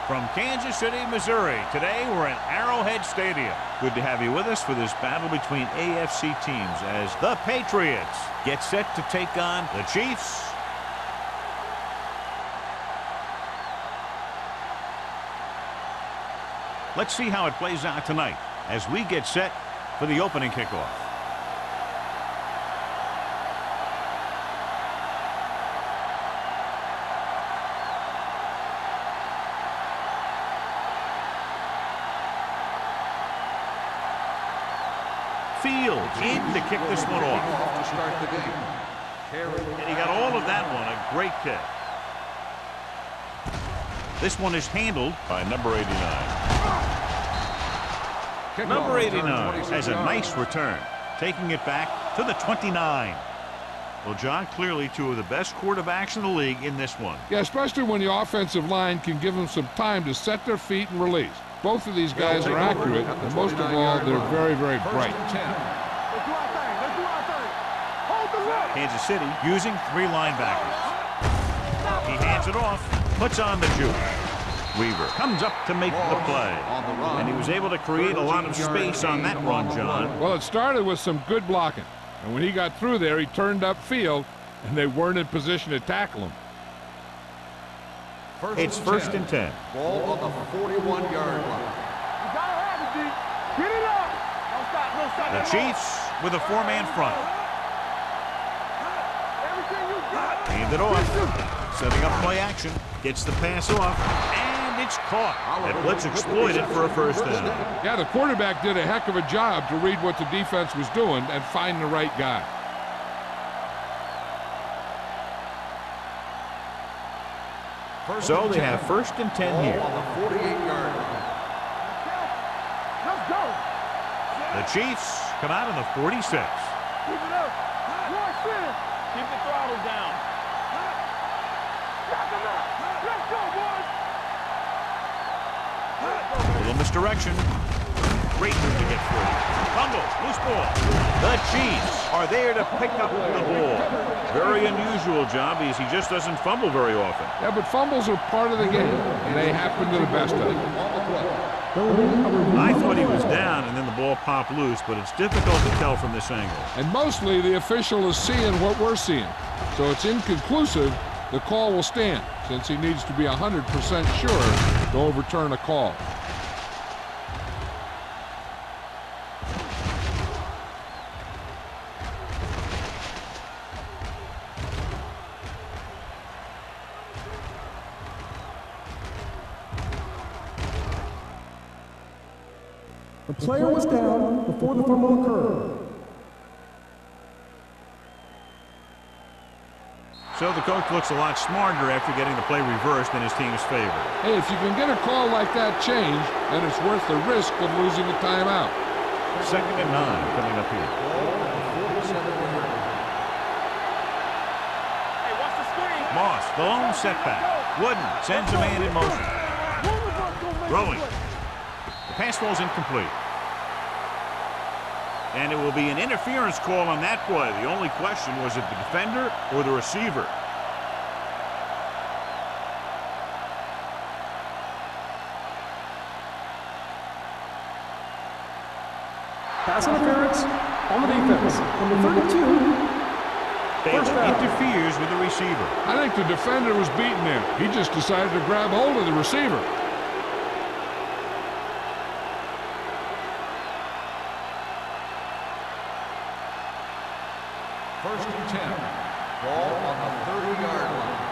From Kansas City, Missouri, today we're at Arrowhead Stadium. Good to have you with us for this battle between AFC teams as the Patriots get set to take on the Chiefs. Let's see how it plays out tonight as we get set for the opening kickoff. Fields in to kick this one off. To start the game. And he got all of that one. A great kick. This one is handled by number 89. Number 89 has a nice return, taking it back to the 29. Well, John, clearly two of the best quarterbacks in the league in this one. Yeah, especially when the offensive line can give them some time to set their feet and release. Both of these guys are accurate, and most of all, they're very, very bright. Kansas City using three linebackers. He hands it off, puts on the juke. Weaver comes up to make the play. And he was able to create a lot of space on that run, John. Well, it started with some good blocking. And when he got through there, he turned upfield, and they weren't in position to tackle him. It's first and 10. Ball on the 41-yard line. Get it up. The Chiefs with a four-man front. Hand it off. Setting up play action. Gets the pass off. And it's caught. And blitz exploited for a first down. Yeah, the quarterback did a heck of a job to read what the defense was doing and find the right guy. So they have first and 10 here. On the 48-yard line. Let's go. The Chiefs come out on the 46. Keep it up. Watch this. Keep the throttle down. Knock him out. Let's go, boys. A little misdirection. Great move to get through. Fumble, loose ball. The Chiefs are there to pick up the ball. Very unusual job because he just doesn't fumble very often. Yeah, but fumbles are part of the game, and they happen to the best of them. I thought he was down and then the ball popped loose, but it's difficult to tell from this angle. And mostly the official is seeing what we're seeing. So it's inconclusive. The call will stand since he needs to be 100% sure to overturn a call. The player was down before the fumble occurred. So the coach looks a lot smarter after getting the play reversed in his team's favor. Hey, if you can get a call like that changed, then it's worth the risk of losing a timeout. Second and 9 coming up here. Hey, watch the screen. Moss, the lone setback. Wooden sends a man in motion. Throwing. The pass ball's incomplete. And it will be an interference call on that play. The only question was it the defender or the receiver. Pass interference on the defense. Number 32. Bailey interferes with the receiver. I think the defender was beating him. He just decided to grab hold of the receiver. First and 10. Ball on the 30-yard line.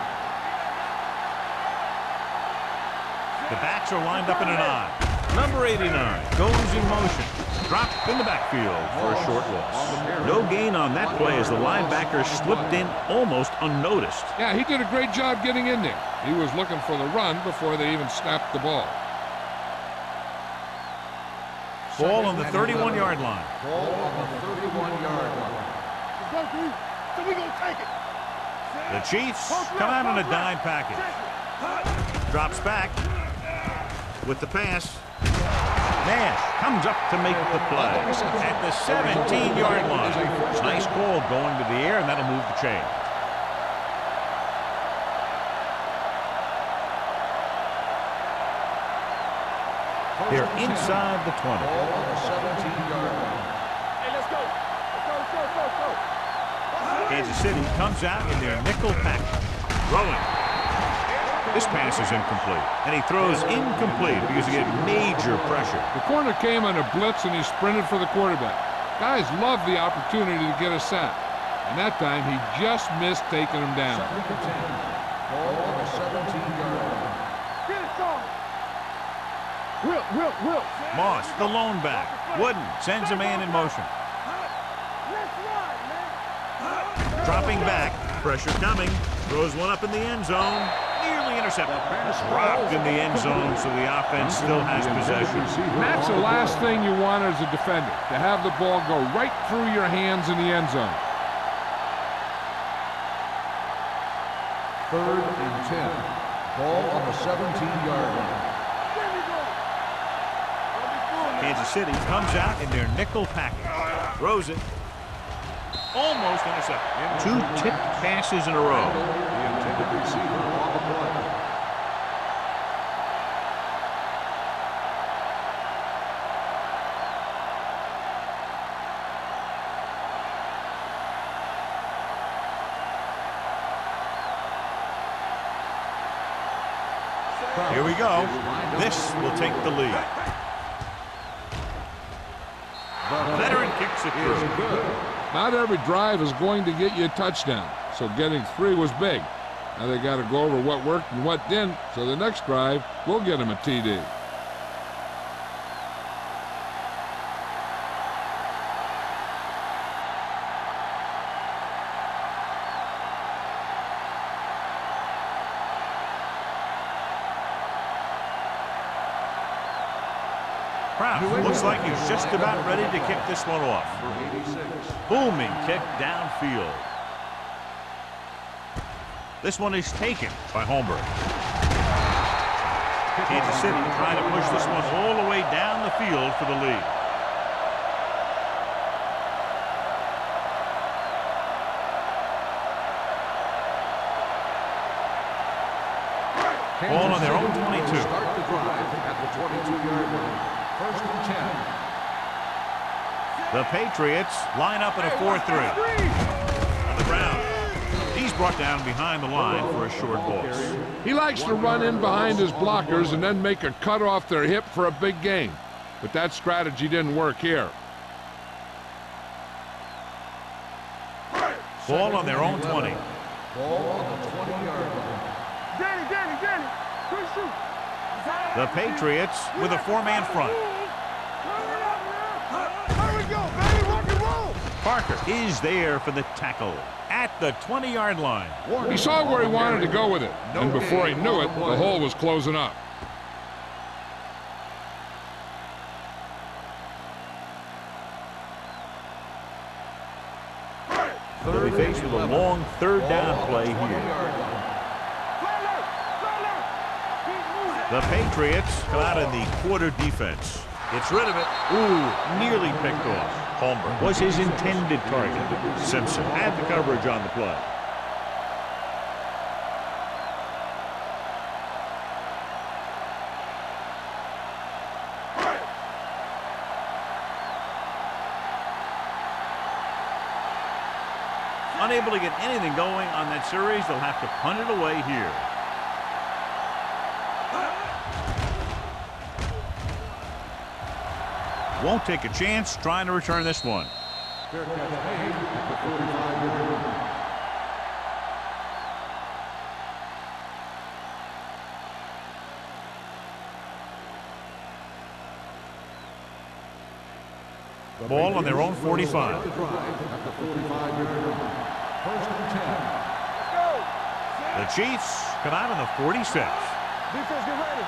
The backs are lined up in an I. Number 89 goes in motion. Dropped in the backfield for a short loss. No gain on that play as the linebacker slipped in almost unnoticed. Yeah, he did a great job getting in there. He was looking for the run before they even snapped the ball. Ball on the 31-yard line. Ball on the 31-yard line. So we gonna take it. The Chiefs come out on a dime package. Drops back with the pass. Nash comes up to make the play at the 17-yard line. Nice call going to the air, and that'll move the chain. They're inside the 20. Ball on the 17-yard line. Hey, let's go. Let's go. Kansas City comes out in their nickel package. Throwing. This pass is incomplete. And he throws incomplete because he had major pressure. The corner came on a blitz and he sprinted for the quarterback. Guys love the opportunity to get a sack. And that time he just missed taking him down. Second and 10. Ball on the 17-yard line. Get it, Tom. Will. Moss, the lone back. Wooden sends a man in motion. Let's ride, man. Dropping back. Pressure coming. Throws one up in the end zone. Nearly intercepted. Dropped in the end zone, so the offense still has possession. And that's the last thing you want as a defender, to have the ball go right through your hands in the end zone. Third and 10. Ball on the 17-yard line. There we go. Kansas City comes out in their nickel package. Throws it. Almost intercepted. 2 tipped passes in a row. The intended receiver on the play. Here we go. This will take the lead. The veteran kicks it through. Not every drive is going to get you a touchdown, so getting 3 was big. Now they got to go over what worked and what didn't, so the next drive will get them a TD. Kraft looks like he's just about ready to kick this one off. Booming kick downfield. This one is taken by Holmberg. Kansas City trying to push this one all the way down the field for the lead. Ball on their own 22. Start the drive at the 22-yard line. First and 10. The Patriots line up in a 4-3. On the ground. He's brought down behind the line for a short loss. He likes to run in behind his blockers and then make a cut off their hip for a big gain. But that strategy didn't work here. Ball on their own 20. Ball on the 20-yard line. Danny. Quick shoot. The Patriots with a 4-man front. There we go, baby. Rock and roll. Parker is there for the tackle at the 20-yard line. He saw where he wanted to go with it, and before he knew it, the hole was closing up. They'll be faced with a long 3rd down play here. The Patriots come out in the quarter defense. Gets rid of it. Ooh, nearly picked off. Holmberg was his intended target. Simpson had the coverage on the play. Unable to get anything going on that series, they'll have to punt it away here. Won't take a chance trying to return this one. Fair catch made at the 45-yard line. Ball on their own 45. The drive at the 45-yard line. First and 10. The Chiefs come out on the 46. Defense, get ready.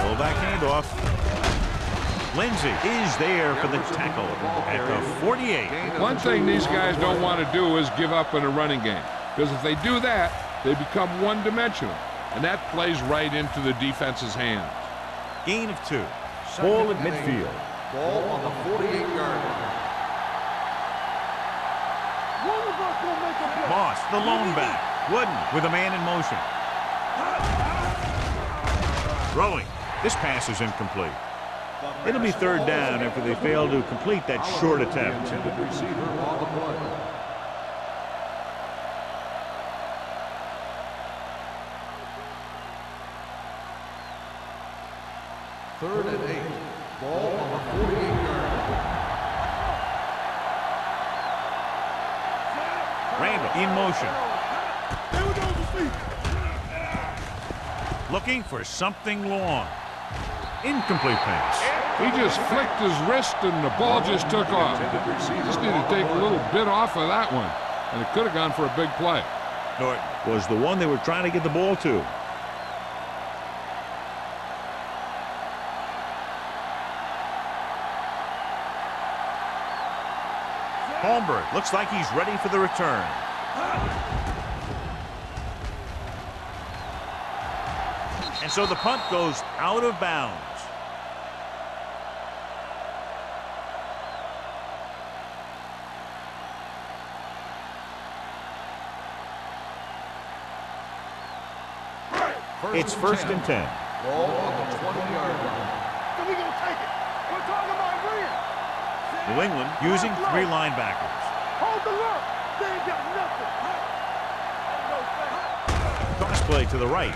Pull back handoff. Lindsey is there for the tackle at the 48. One thing these guys don't want to do is give up in a running game, because if they do that, they become one-dimensional, and that plays right into the defense's hands. Gain of 2. Ball at midfield. Ball on the 48-yard line. Moss, the lone back. Wooden with a man in motion. Throwing. This pass is incomplete. It'll be third down after they fail to complete that short attempt. Intended receiver on the play. Third and 8. Ball on the 48-yard line. Randall in motion. Looking for something long. Incomplete pass. He just flicked his wrist and the ball just took off. Just need to take a little bit off of that one, and it could have gone for a big play. Norton was the one they were trying to get the ball to. Holmberg looks like he's ready for the return. And so the punt goes out of bounds. It's first and 10. Ball on the 20-yard line. So we gonna take it. We're talking about win. New England using 3 linebackers. Hold the look. They ain't got nothing. Cross play to the right.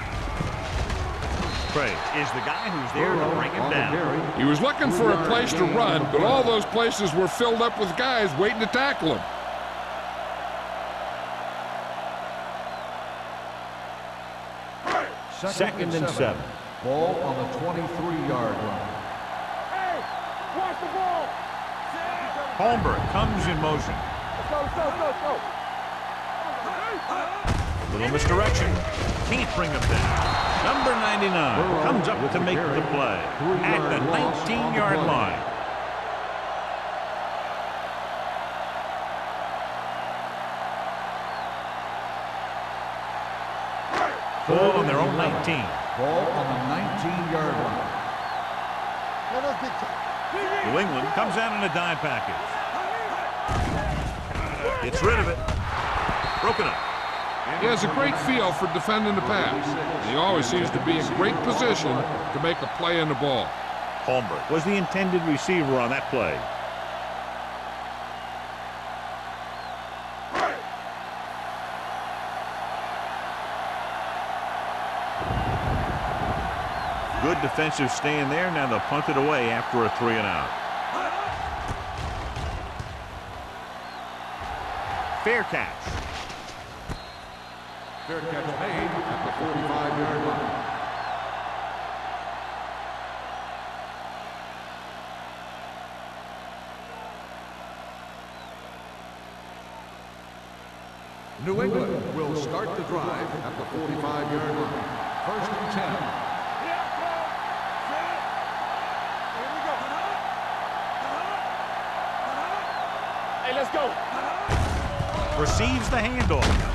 Craig is the guy who's there to bring him down. He was looking for a place to run, but all those places were filled up with guys waiting to tackle him. Second and 7. Ball on the 23-yard line. Hey, watch the ball. Holmberg comes in motion. Go. Little misdirection. Can't bring him down. Number 99 comes up to make the play at the 19-yard line. Ball on their own 19. Ball on the 19-yard line. New England comes out in a dime package. Gets rid of it. Broken up. He has a great feel for defending the pass. He always seems to be in great position to make a play in the ball. Holmberg was the intended receiver on that play. Good defensive stand there. Now they'll punt it away after a 3 and out. Fair catch. Fair catch made at the 45-yard line. New England will start the drive at the 45-yard line. First and 10. Hey, let's go. Receives the handoff.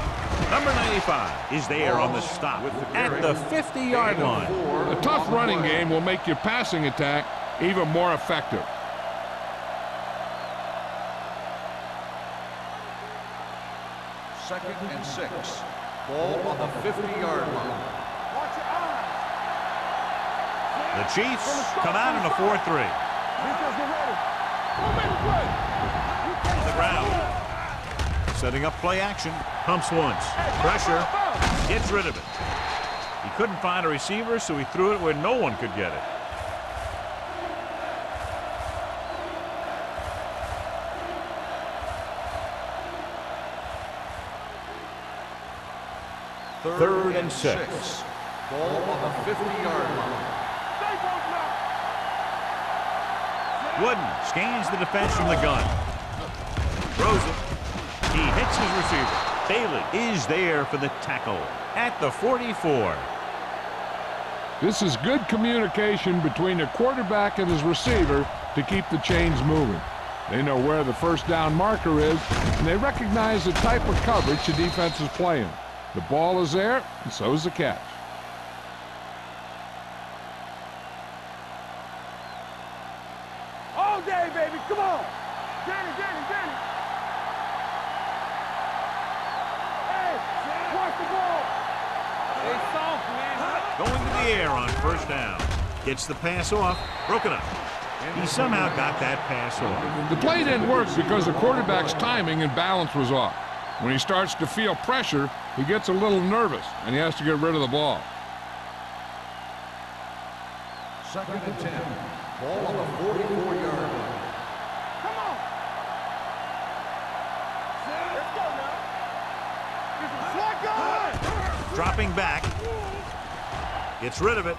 Number 95 is there on the stop at the 50-yard line. A tough running game will make your passing attack even more effective. Second and 6. Ball on the 50-yard line. Watch your eyes. The Chiefs come out in a 4-3. Defense, get ready. Don't make a play. On the ground. Setting up play action. Pumps once. Pressure. Gets rid of it. He couldn't find a receiver, so he threw it where no one could get it. Third and 6. Ball on the 50-yard line. Wooden scans the defense from the gun. Throws it. He hits his receiver. Bailey is there for the tackle at the 44. This is good communication between the quarterback and his receiver to keep the chains moving. They know where the first down marker is, and they recognize the type of coverage the defense is playing. The ball is there, and so is the catch. All day, baby. Come on. Danny. Hey, watch the ball. Stay soft, man. Going to the air on first down. Gets the pass off. Broken up. He somehow got that pass off. The play didn't work because the quarterback's timing and balance was off. When he starts to feel pressure, he gets a little nervous, and he has to get rid of the ball. 2nd and 10. Ball on the 44-yard line. Come on. Let's go now. Get the flag going. Dropping back. Gets rid of it.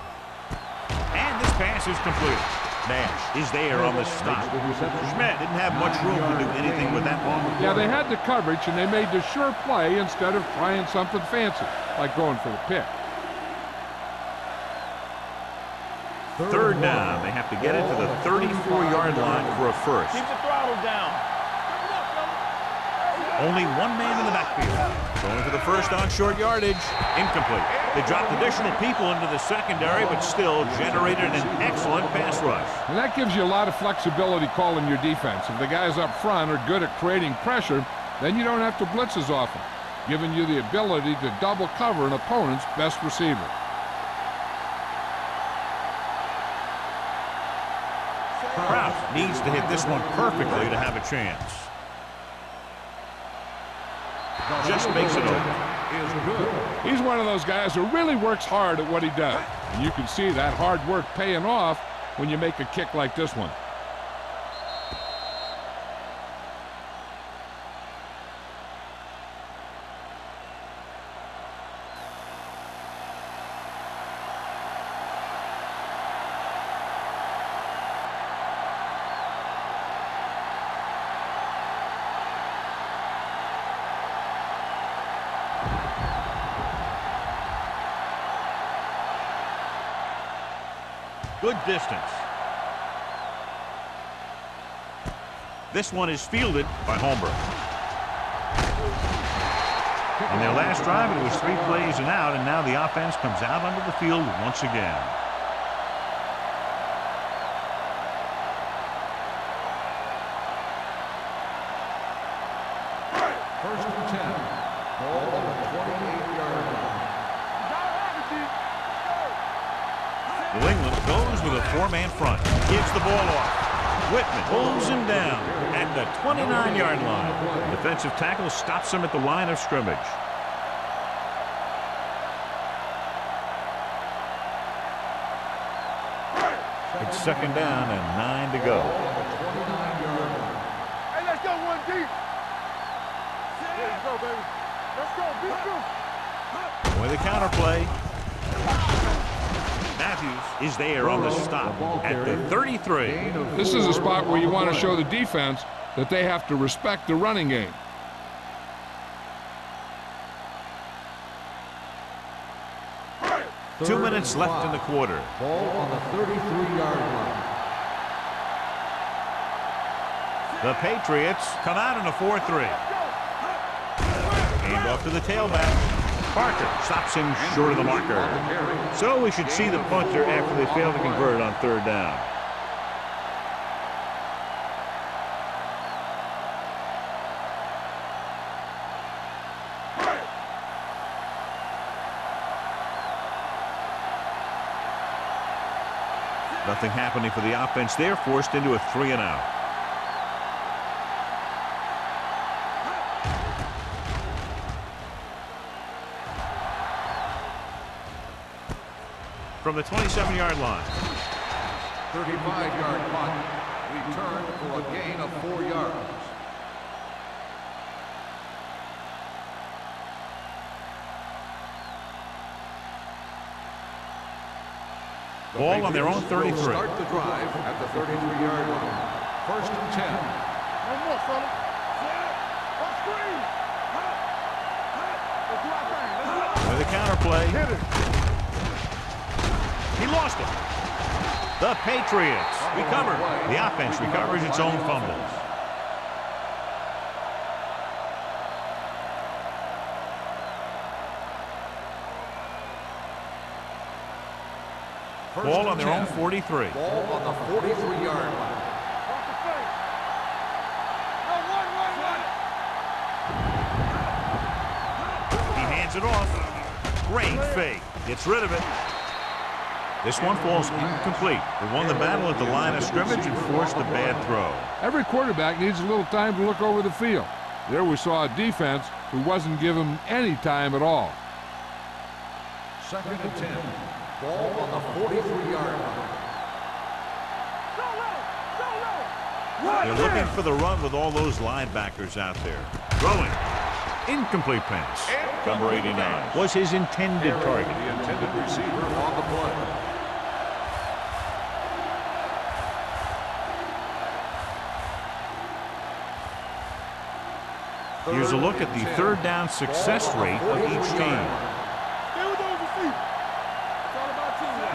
And this pass is completed. Nash is there on the stop. Schmidt didn't have much room to do anything with that ball. Yeah, they had the coverage, and they made the sure play instead of trying something fancy, like going for the pick. 3rd down. They have to get it to the 34-yard line for a first. Keep the throttle down. Only one man in the backfield. Going for the first on short yardage. Incomplete. They dropped additional people into the secondary, but still generated an excellent pass rush. And that gives you a lot of flexibility calling your defense. If the guys up front are good at creating pressure, then you don't have to blitz as often, giving you the ability to double cover an opponent's best receiver. Kraft needs to hit this one perfectly to have a chance. Just makes it over. He's one of those guys who really works hard at what he does. And you can see that hard work paying off when you make a kick like this one. Good distance. This one is fielded by Holmberg. On their last drive, it was 3 plays and out, and now the offense comes out onto the field once again. First and 10. Ball on the 28-yard line. New England goes with a 4-man front. Gives the ball off. Whitman pulls him down at the 29-yard line. Defensive tackle stops him at the line of scrimmage. It's 2nd down and 9 to go. Hey, let's go one deep. Let's go, baby. Let's go. Beat you. With a counterplay. Matthews is there on the stop at the 33. This is a spot where you want to show the defense that they have to respect the running game. Two minutes left in the quarter. Ball on the 33-yard line. The Patriots come out in a 4-3. Hand off to the tailback. Parker stops him short of the marker. So we should see the punter after they fail to convert on 3rd down. Nothing happening for the offense there, forced into a 3-and-out. From the 27-yard line. 35-yard punt. Return for a gain of 4 yards. Ball on their own 33. Start the drive at the 33-yard line. 1st and 10. No more, fella. On screen. Let's do our thing. With a counterplay. Hit it. He lost it. The Patriots recover. The offense recovers its own fumbles. Ball on their own 43. Ball on the 43-yard line. Off the fake. No, one. He hands it off. Great fake. Gets rid of it. This one falls incomplete. They won the battle at the line of scrimmage and forced a bad throw. Every quarterback needs a little time to look over the field. There we saw a defense who wasn't given any time at all. 2nd and 10. Ball on the 43-yard line. They're looking for the run with all those linebackers out there. Throwing. Incomplete pass. Number 89 was his intended target. The intended receiver on the play. Here's a look at the third down success rate of each team.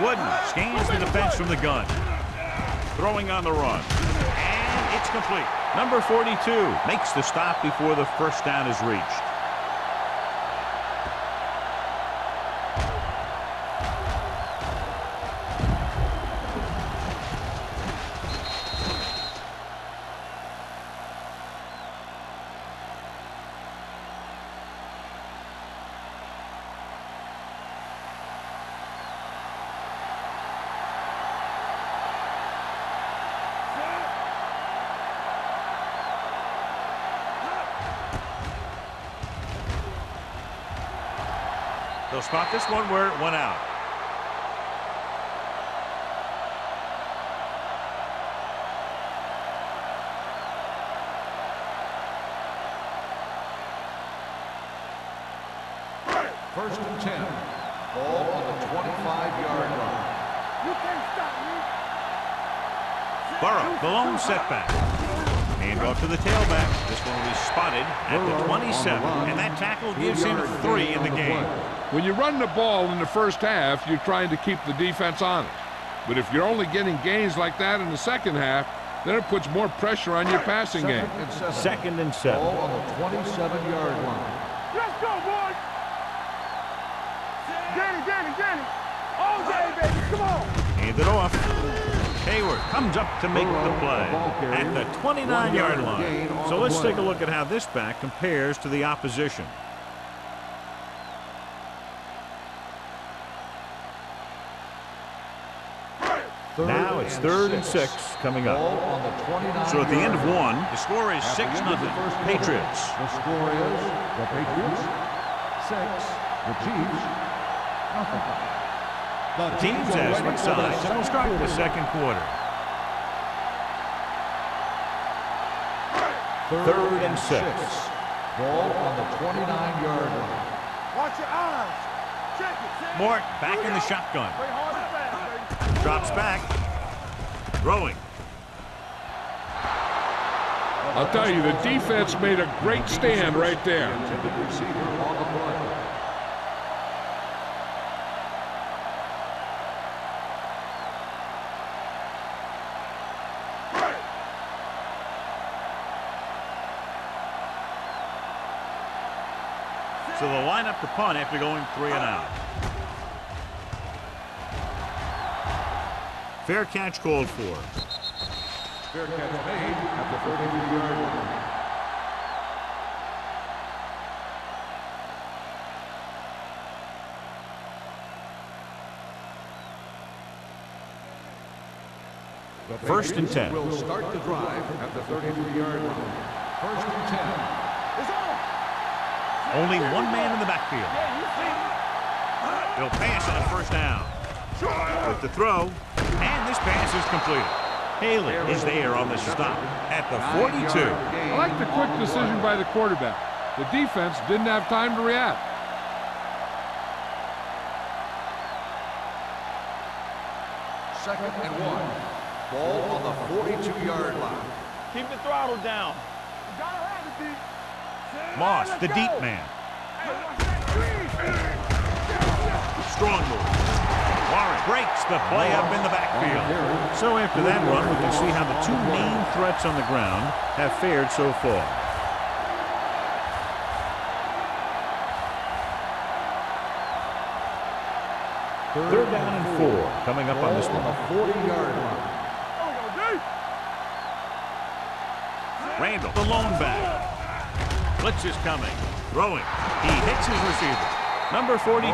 Wooden scans the defense from the gun. Throwing on the run. And it's complete. Number 42 makes the stop before the first down is reached. They'll spot this one where it went out. First and 10. Ball on the 25-yard line. You can't stop me. Burrow, the lone setback. Hand off to the tailback. This one will be spotted at the 27, and that tackle gives him 3 in the game. When you run the ball in the first half, you're trying to keep the defense honest. But if you're only getting gains like that in the second half, then it puts more pressure on your passing game. 2nd and 7. Ball on the 27-yard line. Let's go, boys. Danny. All day, baby. Come on. Hand it off. Hayward comes up to make the play at the 29-yard line. So let's take a look at how this back compares to the opposition. Now it's 3rd and 6 coming up. So at the end of one, the score is 6-0. Patriots. The score is the Patriots 6, the Chiefs nothing. The teams as switch sides, and we'll start the second quarter. 3rd and 6. Ball on the 29-yard line. Watch your eyes. Check it. Mort back in the shotgun. Play hard and fast, baby. Drops back. Throwing. I'll tell you, the defense made a great stand right there. Intended receiver on the play. So they'll line up to punt after going 3 and out. Fair catch called for. Fair catch made at the 33-yard line. First and 10. Will start the drive at the 33-yard line. First and 10. It's on. Only one man in the backfield. They'll pass on a first down. With the throw, and this pass is completed. Haley is there on the stop at the 42. I like the quick decision by the quarterback. The defense didn't have time to react. Second and 1. Ball on the 42-yard line. Keep the throttle down. Gotta have it, D. Moss, the deep man. Strong move. Warren breaks the play up in the backfield. So after that run, we can see how the two main threats on the ground have fared so far. Third down and 4 coming up on this one. The 40-yard line. Randall, the lone back. Blitz is coming. Throwing. He hits his receiver. Number 42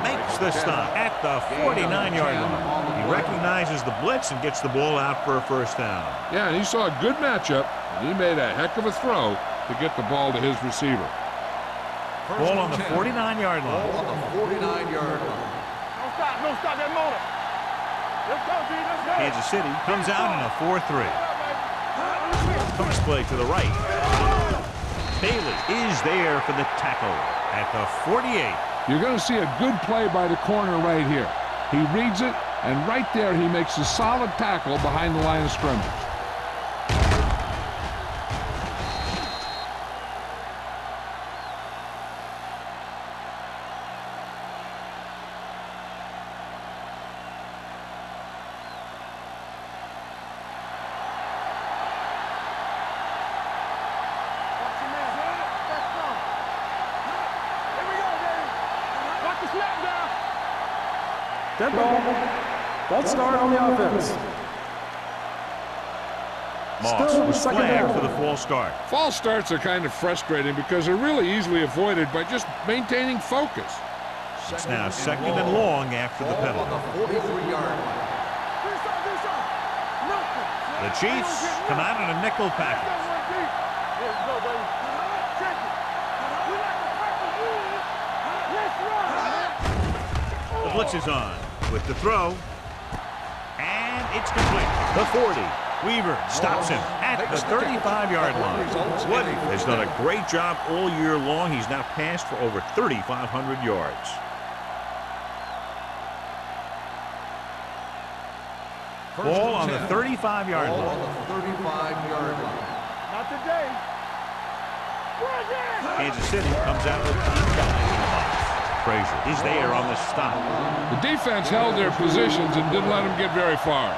makes the stop at the 49-yard line. He recognizes the blitz and gets the ball out for a first down. Yeah, and he saw a good matchup, and he made a heck of a throw to get the ball to his receiver. Ball on the 49-yard line. Ball on the 49-yard line. Don't stop that motor. Let's go, G, let's go. Kansas City comes out in a 4-3. Toss play to the right. Bailey is there for the tackle at the 48. You're going to see a good play by the corner right here. He reads it, and right there he makes a solid tackle behind the line of scrimmage. Dead ball. False start on the offense. Moss Still was second flagged down. for the false start. False starts are kind of frustrating because they're really easily avoided by just maintaining focus. It's now second and long after the Ball on penalty. the 43-yard line. The Chiefs come out in a nickel package. Let's go, baby. Check it. We like the purple. Let's run. The blitz is on with the throw. And it's complete. The 40. Weaver stops him at the 35-yard line. Woody has done a great job all year long. He's now passed for over 3,500 yards. Ball on the 35-yard Ball line. on the 35-yard line. Not today. Kansas City comes out with 8 guys in the box. Frazier is there on the stop. The defense held their positions and didn't let them get very far.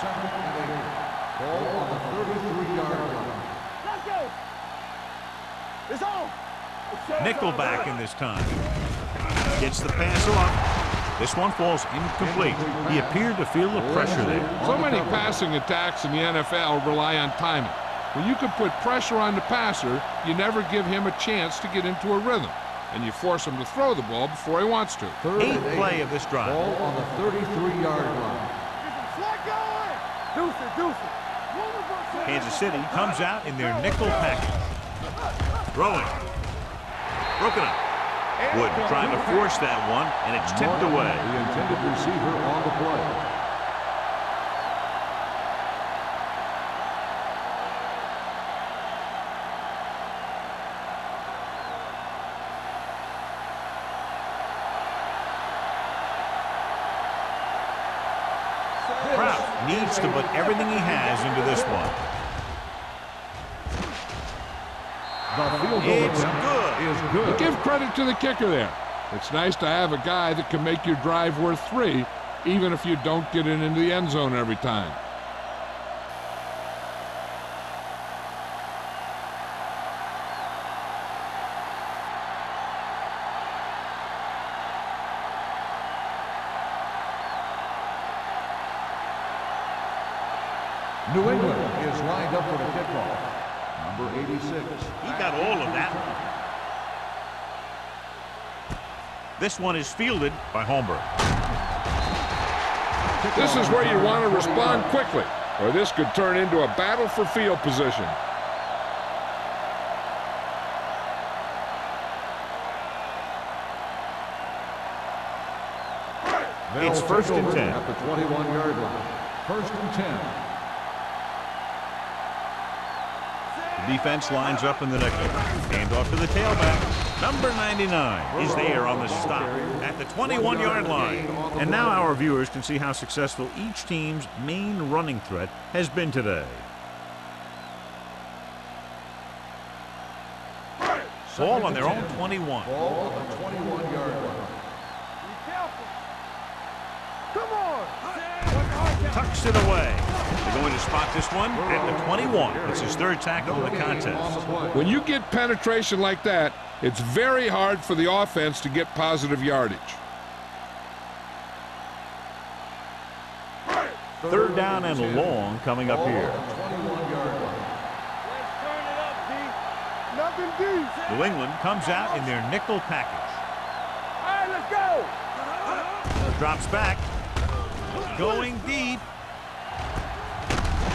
Second and 8. Ball on the 33-yard line. Let's go. It's on. Nickelback in this time. Gets the pass off. This one falls incomplete. He appeared to feel the pressure there. So many passing attacks in the NFL rely on timing. When you can put pressure on the passer, you never give him a chance to get into a rhythm, and you force him to throw the ball before he wants to. Third and 8th 8. play of this drive. Ball on the 33-yard line. Slide going. Deuce it. Kansas City comes out in their nickel package. Throwing. Broken up. Wood trying to force that one, and it's tipped away. The intended receiver on the play. Kraft needs to put everything he has into this one. The field goal It's attempt good. is good. Give credit to the kicker there. It's nice to have a guy that can make your drive worth 3, even if you don't get it into the end zone every time. New England is lined up for the kickoff. Number 86. He got all of that. This one is fielded by Holmberg. This is where you want to respond quickly, or this could turn into a battle for field position. It's first and 10. At the 21-yard line. First and 10. The defense lines up in the nickel. Hand off to the tailback. Number 99 is there on the stop at the 21-yard line. And now our viewers can see how successful each team's main running threat has been today. Ball on their own 21. Ball on the 21-yard line. Be careful. Come on. Tucks it away. They're going to spot this one at the 21. It's his third tackle of the contest. When you get penetration like that, it's very hard for the offense to get positive yardage. Third down and long coming up here. New England comes out in their nickel package. All right, let's go. Drops back. Going deep.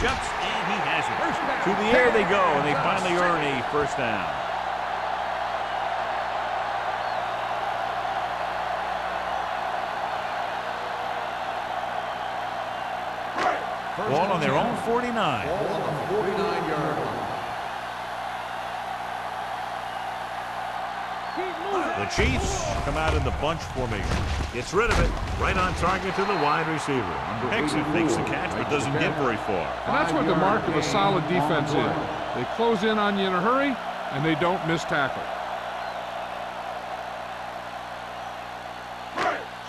Jumps, and he has it. Through the air they go, and they finally earn a first down. Ball on their own 49. Ball on the 49-yard line. The Chiefs come out in the bunch formation. Gets rid of it. Right on target to the wide receiver. Picks it, makes the catch, but doesn't get very far. And that's what the mark of a solid defense is. They close in on you in a hurry, and they don't miss tackle.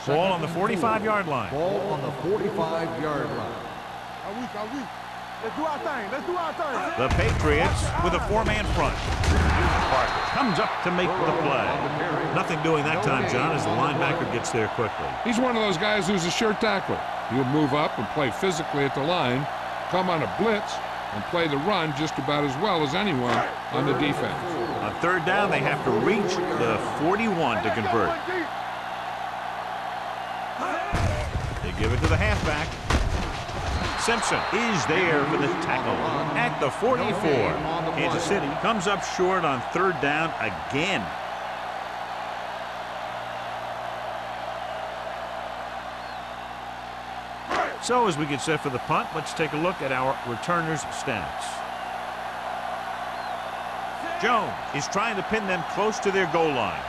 Ball on the 45-yard line. Ball on the 45-yard line. Let's do our thing. Let's do our thing. The Patriots with a four-man front. Parker comes up to make the play. Nothing doing that time, John, as the linebacker gets there quickly. He's one of those guys who's a sure tackler. He'll move up and play physically at the line, come on a blitz, and play the run just about as well as anyone on the defense. On third down, they have to reach the 41 to convert. They give it to the halfback. Simpson is there for the tackle at the 44. Kansas City comes up short on third down again. So as we get set for the punt, let's take a look at our returners' stats. Jones is trying to pin them close to their goal line.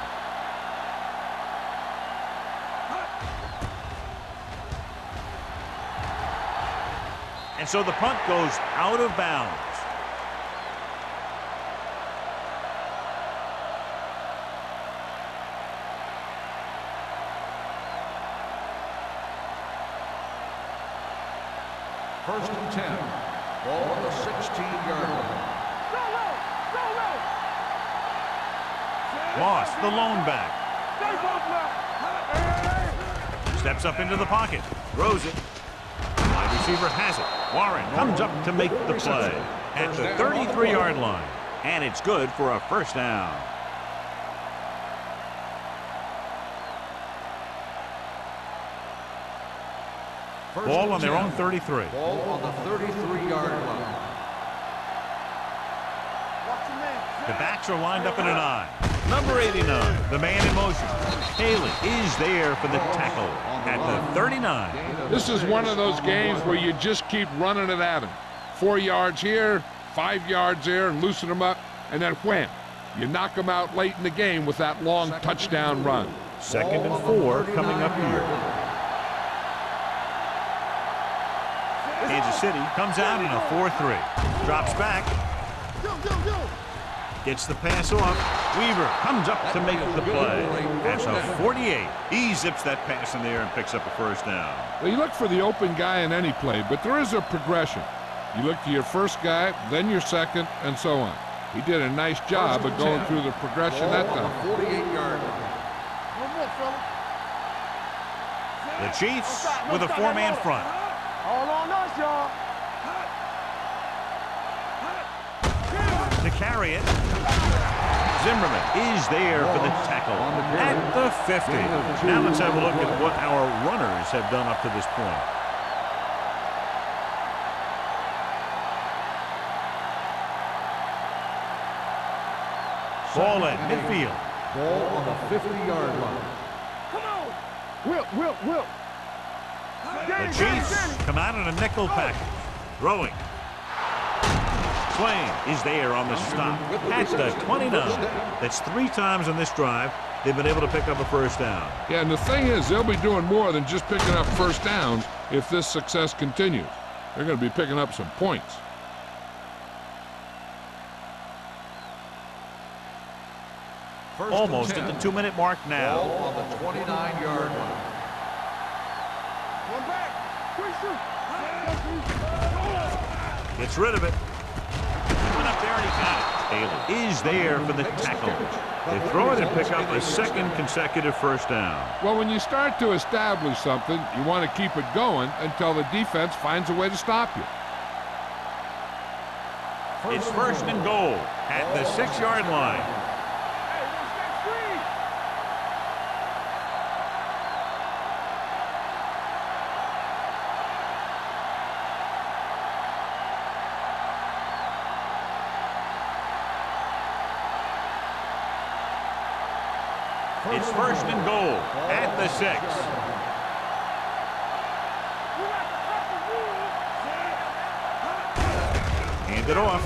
And so the punt goes out of bounds. First and 10. Ball on the 16-yard line. Moss, the lone back. Steps up into the pocket. Throws it. Wide receiver has it. Warren comes up to make the play at the 33-yard line. And it's good for a first down. Ball on their own 33. Ball on the 33-yard line. The backs are lined up in an I. Number 89, the man in motion. Haley is there for the tackle at the 39. This is one of those games where you just keep running it at him. 4 yards here, 5 yards there, and loosen them up, and then wham. You knock them out late in the game with that long touchdown run. Second and 4 coming up here. Kansas City comes out in a 4-3. Drops back. Gets the pass off. Weaver comes up to make the play. That's a 48. He zips that pass in the air and picks up a first down. Well, you look for the open guy in any play, but there is a progression. You look to your first guy, then your second, and so on. He did a nice job of going through the progression that time. 48-yard line. The Chiefs with a four-man front. All on us, y'all. To carry it, Zimmerman is there for the tackle at the 50. Now let's have a look at what our runners have done up to this point. Ball at midfield. Ball on the 50-yard line. Will. The Chiefs come out in a nickel package. Throwing. Swain is there on the stop at the 29. That's 3 times on this drive they've been able to pick up a first down. Yeah, and the thing is, they'll be doing more than just picking up first downs if this success continues. They're going to be picking up some points. Almost at the 2-minute mark now. Ball on the 29-yard line. One back. Gets rid of it. Went up there and he got it. Taylor is there for the tackle. They throw it and pick up a second consecutive first down. Well, when you start to establish something, you want to keep it going until the defense finds a way to stop you. It's first and goal at the 6-yard line. Hey, what's that screen? It's first and goal at the 6. You got the proper rules. Hand it off.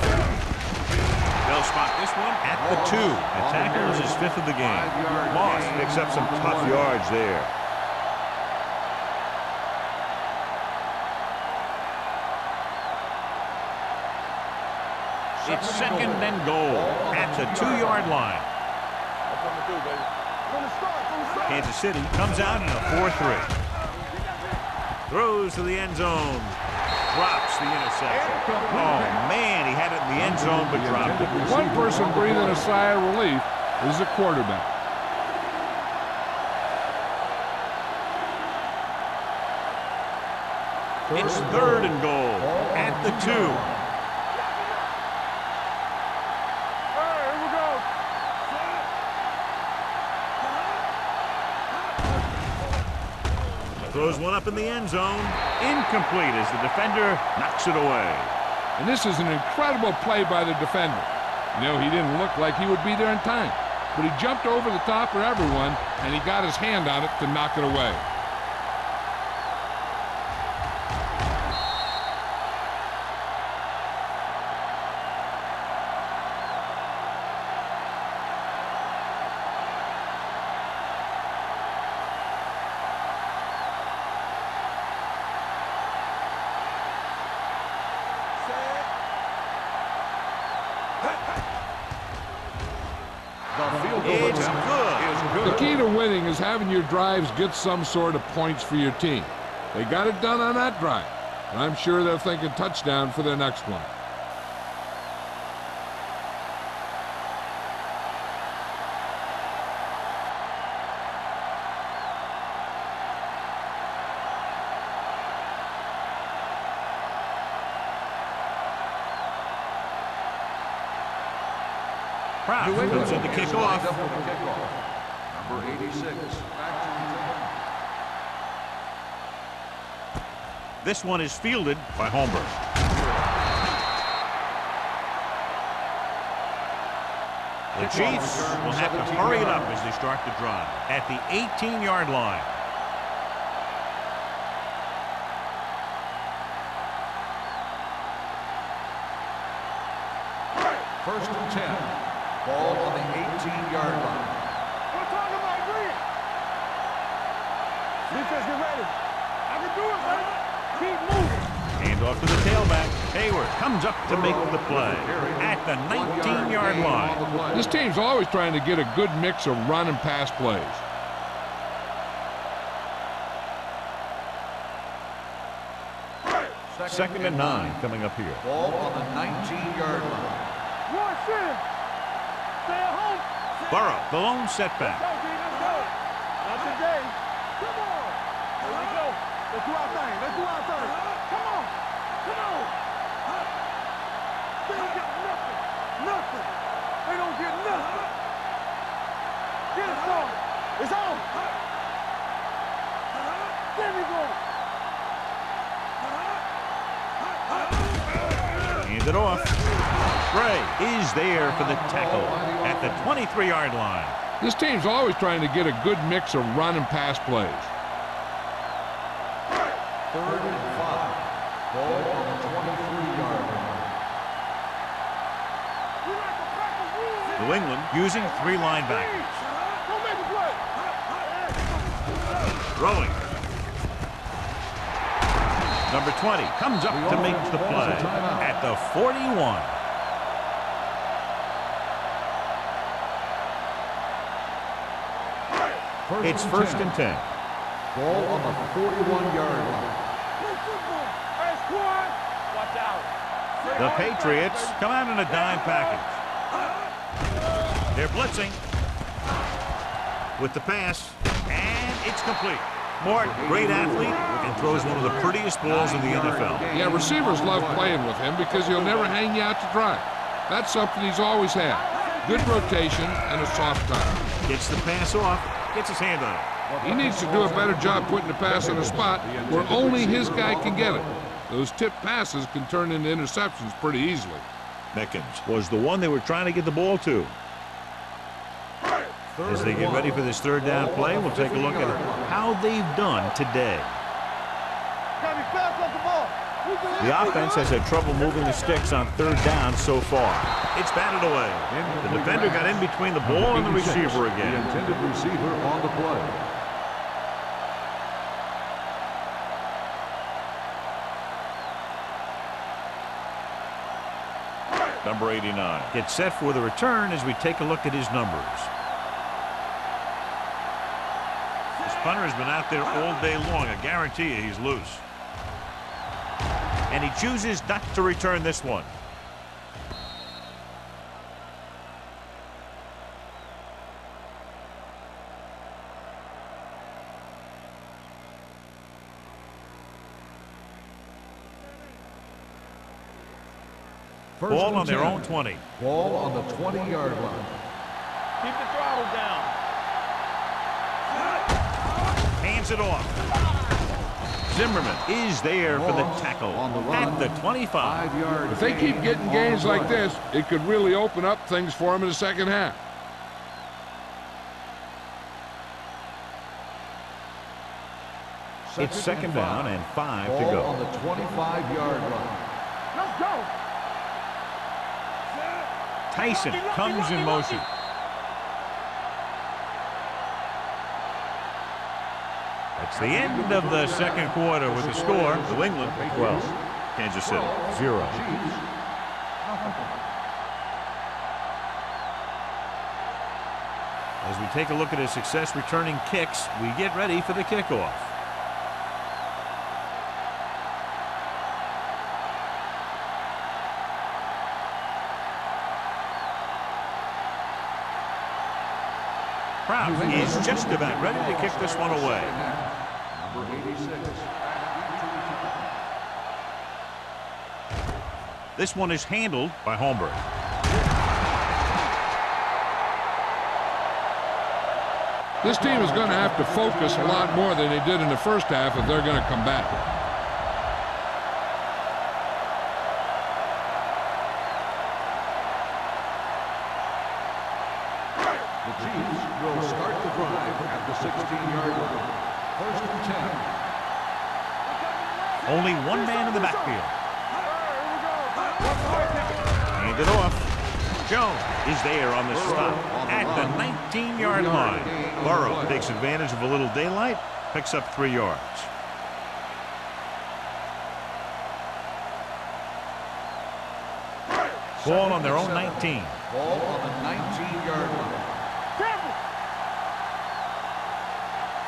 They'll spot this one at the 2. The tackle is his 5th of the game. Moss picks up some tough yards there. It's second and goal at the 2-yard line. That's what I'm gonna do, baby. From the start, from the start. Kansas City comes out in a 4-3. Throws to the end zone. Drops the interception. Oh, man, he had it in the end zone but dropped it. One person breathing a sigh of relief is the quarterback. It's third and goal at the 2. Hey, here we go. Throws one up in the end zone. Incomplete as the defender knocks it away. And this is an incredible play by the defender. You know, he didn't look like he would be there in time, but he jumped over the top of everyone, and he got his hand on it to knock it away. It's good. The key to winning is having your drives get some sort of points for your team. They got it done on that drive, and I'm sure they're thinking touchdown for their next one. Proud comes in to kick off. Number 86, back to return. This one is fielded by Holmberg. The Chiefs will have to hurry it up as they start the drive at the 18-yard line. First and 10. Ball on the 18-yard line. We're talking about green. Defense, get ready. I can do it, man. Keep moving. Hand off to the tailback. Hayward comes up to make the play at the 19-yard line. This team's always trying to get a good mix of run and pass plays. Second and 9 coming up here. Ball on the 19-yard line. Watch it. Stay at home. Burrow, the lone Let's setback. go, D. Let's go. Not today. Come on. Here we go. Let's do our thing. Let's do our thing. Come on. Come on. They don't get nothing. Nothing. They don't get nothing. Get it started. It's on. There we go. Hand it off. Gray is there for the tackle at the 23-yard line. This team's always trying to get a good mix of run and pass plays. Third and 5. Ball on the 23-yard line. We like the practice rules. New England using 3 linebackers. Don't make a play. Throwing. Number 20 comes up to make the play at the 41. It's first and 10. Ball on the 41-yard line. Hey, squad. Watch out. The Patriots come out in a dime package. They're blitzing with the pass, and it's complete. Mort, great athlete, and throws one of the prettiest balls in the NFL. Yeah, receivers love playing with him because he'll never hang you out to dry. That's something he's always had. Good rotation and a soft touch. Gets the pass off, gets his hand on it. He needs to do a better job putting the pass in a spot where only his guy can get it. Those tip passes can turn into interceptions pretty easily. Mickens was the one they were trying to get the ball to. As they get ready for this third down play, we'll take a look at how they've done today. The offense has had trouble moving the sticks on third down so far. It's batted away. The defender got in between the ball and the receiver again. The intended receiver on the play. Number 89 gets set for the return as we take a look at his numbers. This punter has been out there all day long. I guarantee you he's loose. And he chooses not to return this one. Ball on their own 20. Ball on the 20-yard line. Keep the throttle down. Hands it off. Zimmerman is there for the tackle at the 25. 5 yards. If they keep getting gains like this, it could really open up things for him in the second half. It's second down and 5 to Ball go. on the 25-yard line. Let's go. Tyson comes in motion. That's the end of the second quarter with the score. New England 12, Kansas City 0. As we take a look at his success returning kicks, we get ready for the kickoff. Kraft is just about ready to kick this one away. Number 86. This one is handled by Holmberg. This team is going to have to focus a lot more than they did in the first half if they're going to come back. The Chiefs will start the drive at the 16-yard line. First and 10. Only one man in the backfield. Hand it off. Jones is there on the stop at the 19-yard line. Burrow takes advantage of a little daylight, picks up 3 yards. Ball on their own 19. Ball on the 19-yard line.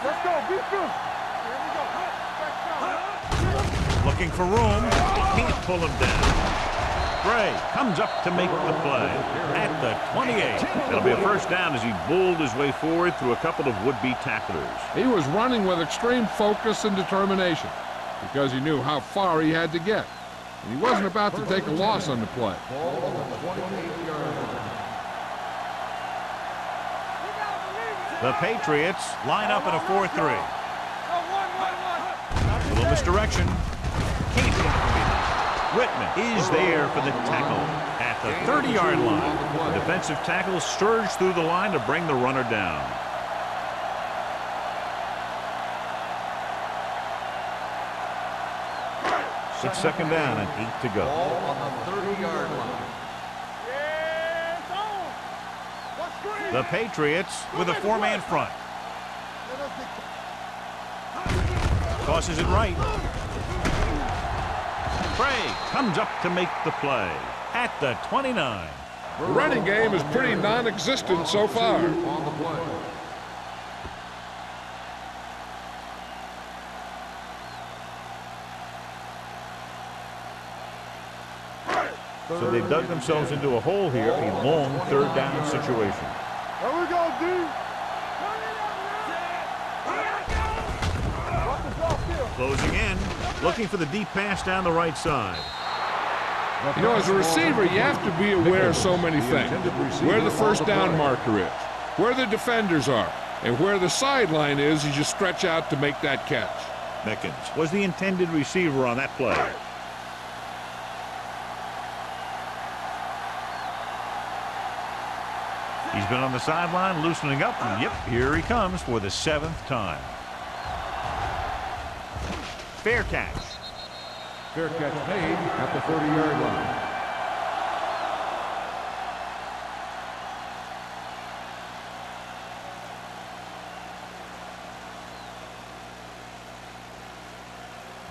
Let's go. Be good. Looking for room. Can't pull him down. Gray comes up to make the play at the 28. It'll be a first down as he bulled his way forward through a couple of would-be tacklers. He was running with extreme focus and determination because he knew how far he had to get. And he wasn't about to take a loss on the play. Ball on the 28-yard line. The Patriots line up in a 4-3. Little misdirection. Can't get from behind. Whitman is there for the tackle at the 30-yard line. The defensive tackle surged through the line to bring the runner down. It's second down and 8 to go. Ball on the 30-yard line. The Patriots with a 4-man front. Tosses it right. Craig comes up to make the play at the 29. The running game is pretty non-existent so far. On the play. So they've dug themselves into a hole here, a long third down situation. There we go, D. Closing in, looking for the deep pass down the right side. You know, as a receiver, you have to be aware of so many things. Where the first down marker is, where the defenders are, and where the sideline is as you stretch out to make that catch. Mickens was the intended receiver on that play. He's been on the sideline loosening up, and yep, here he comes for the 7th time. Fair catch. Fair catch made at the 30-yard line.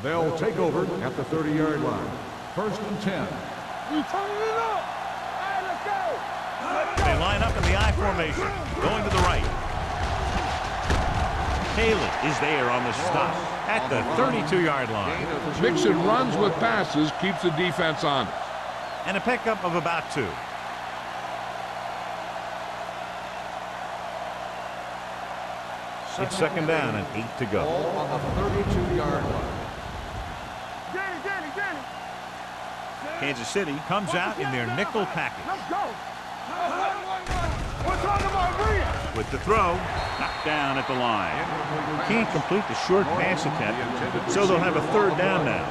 They'll take over at the 30-yard line. 1st and 10. We turning it up. Hey, let's go. They line up in the I formation, going to the right. Haley is there on the stop at the 32-yard line. Mixing runs with passes keeps the defense honest. And a pickup of about 2. It's 2nd down and 8 to go. Ball on the 32-yard line. Danny. Kansas City comes out in their nickel package. Let's go. We're talking about Rhea. With the throw, knocked down at the line. Can't complete the short pass attempt, so they'll have a 3rd down now.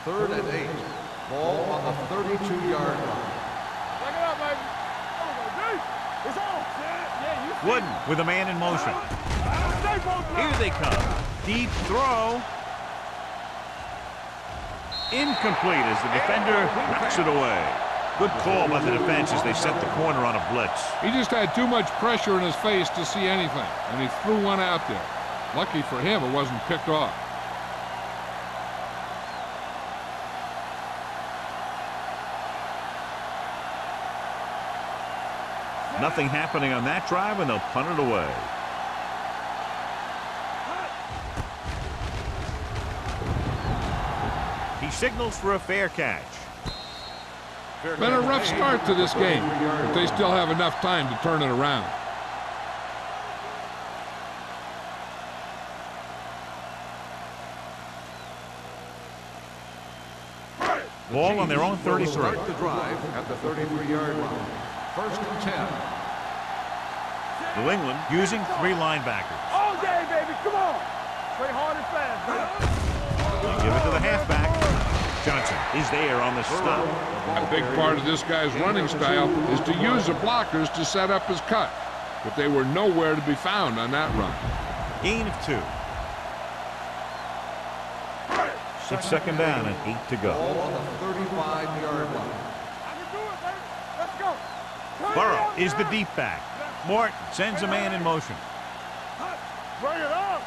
Third and 8. Ball on the 32-yard line. Look it up, baby. It's on. Yeah, you Wooden with a man in motion. Here they come. Deep throw. Incomplete as the defender knocks it away. Good call by the defense as they set the corner on a blitz. He just had too much pressure in his face to see anything, and he threw one out there. Lucky for him, it wasn't picked off. Nothing happening on that drive, and they'll punt it away. He signals for a fair catch. Been a rough start to this game, but they still have enough time to turn it around. Ball on their own 33. Start the drive at the 33-yard line. 1st and 10. New England using 3 linebackers. All day, baby. Come on. Play hard and fast, baby. They give it to the halfback. Johnson is there on the stop. A big part of this guy's running style is to use the blockers to set up his cut, but they were nowhere to be found on that run. Gain of 2. It's 2nd down and 8 to go. Ball on the 35-yard line. I can do it, baby. Let's go. Burrow is the deep back. Morton sends a man in motion. Bring it up.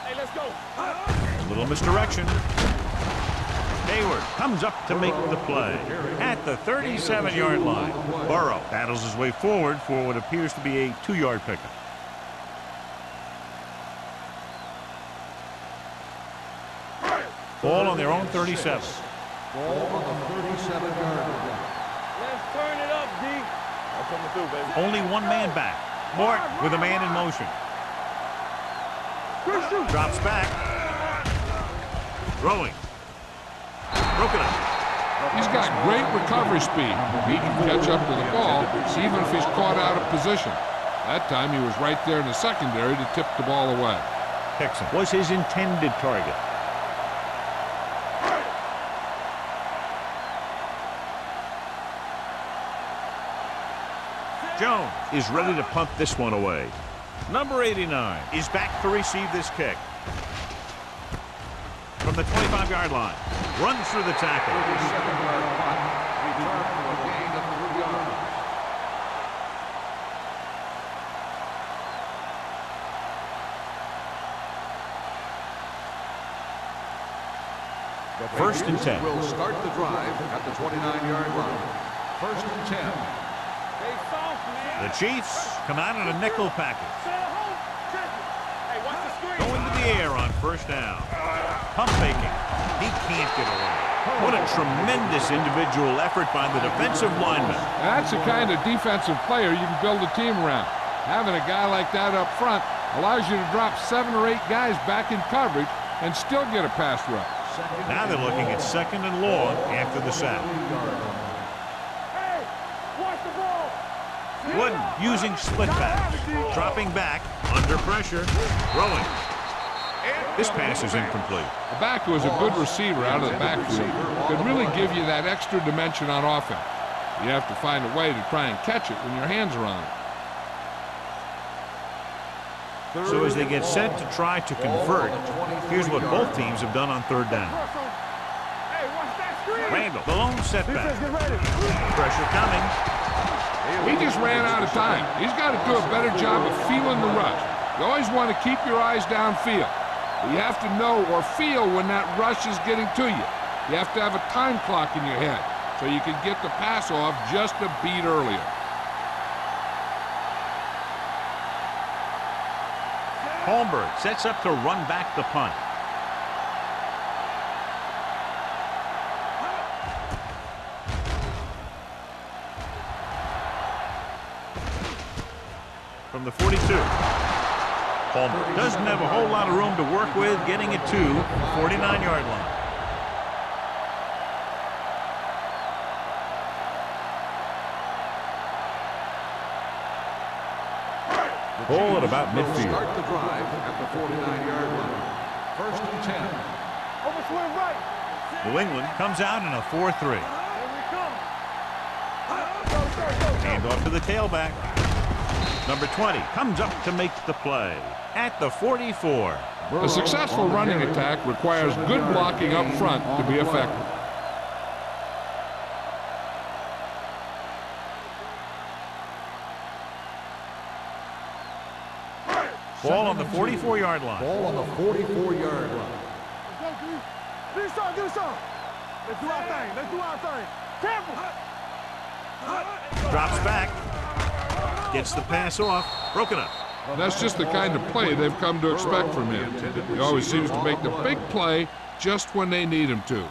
Hey, let's go. A little misdirection. Hayward comes up to make the play at the 37-yard line. Burrow battles his way forward for what appears to be a 2-yard pickup. Ball on their own 37. Ball on the 37-yard line. Let's turn it up, D. I'm coming through, baby. Only one man back. Morton with a man in motion. Drops back. Throwing. Broken up. He's got great recovery speed. He can catch up to the ball, even if he's caught out of position. That time he was right there in the secondary to tip the ball away. Hickson was his intended target. Jones is ready to punt this one away. Number 89 is back to receive this kick. From the 25-yard line. Runs through the tackle. 37-yard punt. Return for a gain of 3 yards. First and 10. Will start the drive at the 29-yard line. 1st and 10. Stay soft, man. The Chiefs come out in a nickel package. Hey, watch the screen. Going to the air on 1st down. Pump faking. He can't get away. What a tremendous individual effort by the defensive lineman. That's the kind of defensive player you can build a team around. Having a guy like that up front allows you to drop 7 or 8 guys back in coverage and still get a pass rush. Now they're looking at 2nd and long after the sack. Hey, watch the ball. Wooden using split pass. Dropping back, under pressure, throwing. This pass is incomplete. The back who is a good receiver out of the backfield could really give you that extra dimension on offense. You have to find a way to try and catch it when your hands are on it. So as they get set to try to convert, here's what both teams have done on 3rd down. Hey, watch that screen. Randall, the lone setback. Defense, get ready. Pressure coming. He just ran out of time. He's got to do a better job of feeling the rush. You always want to keep your eyes downfield. But you have to know or feel when that rush is getting to you. You have to have a time clock in your head so you can get the pass off just a beat earlier. Holmberg sets up to run back the punt. From the 42. Holmberg doesn't have a whole lot of room to work with, getting it to the 49-yard line. Ball at about midfield. Start the drive at the 49-yard line. 1st and 10. Overswing right. New England comes out in a 4-3. Here we come. Hand off to the tailback. Number 20 comes up to make the play at the 44. A successful running attack requires good blocking up front to be effective. Ball on the 44-yard line. Ball on the 44-yard line. Let's go, D. Do something, do something. Let's do our thing. Let's do our thing. Careful. Drops back. Gets the pass off. Broken up. That's just the kind of play they've come to expect from him. He always seems to make the big play just when they need him to.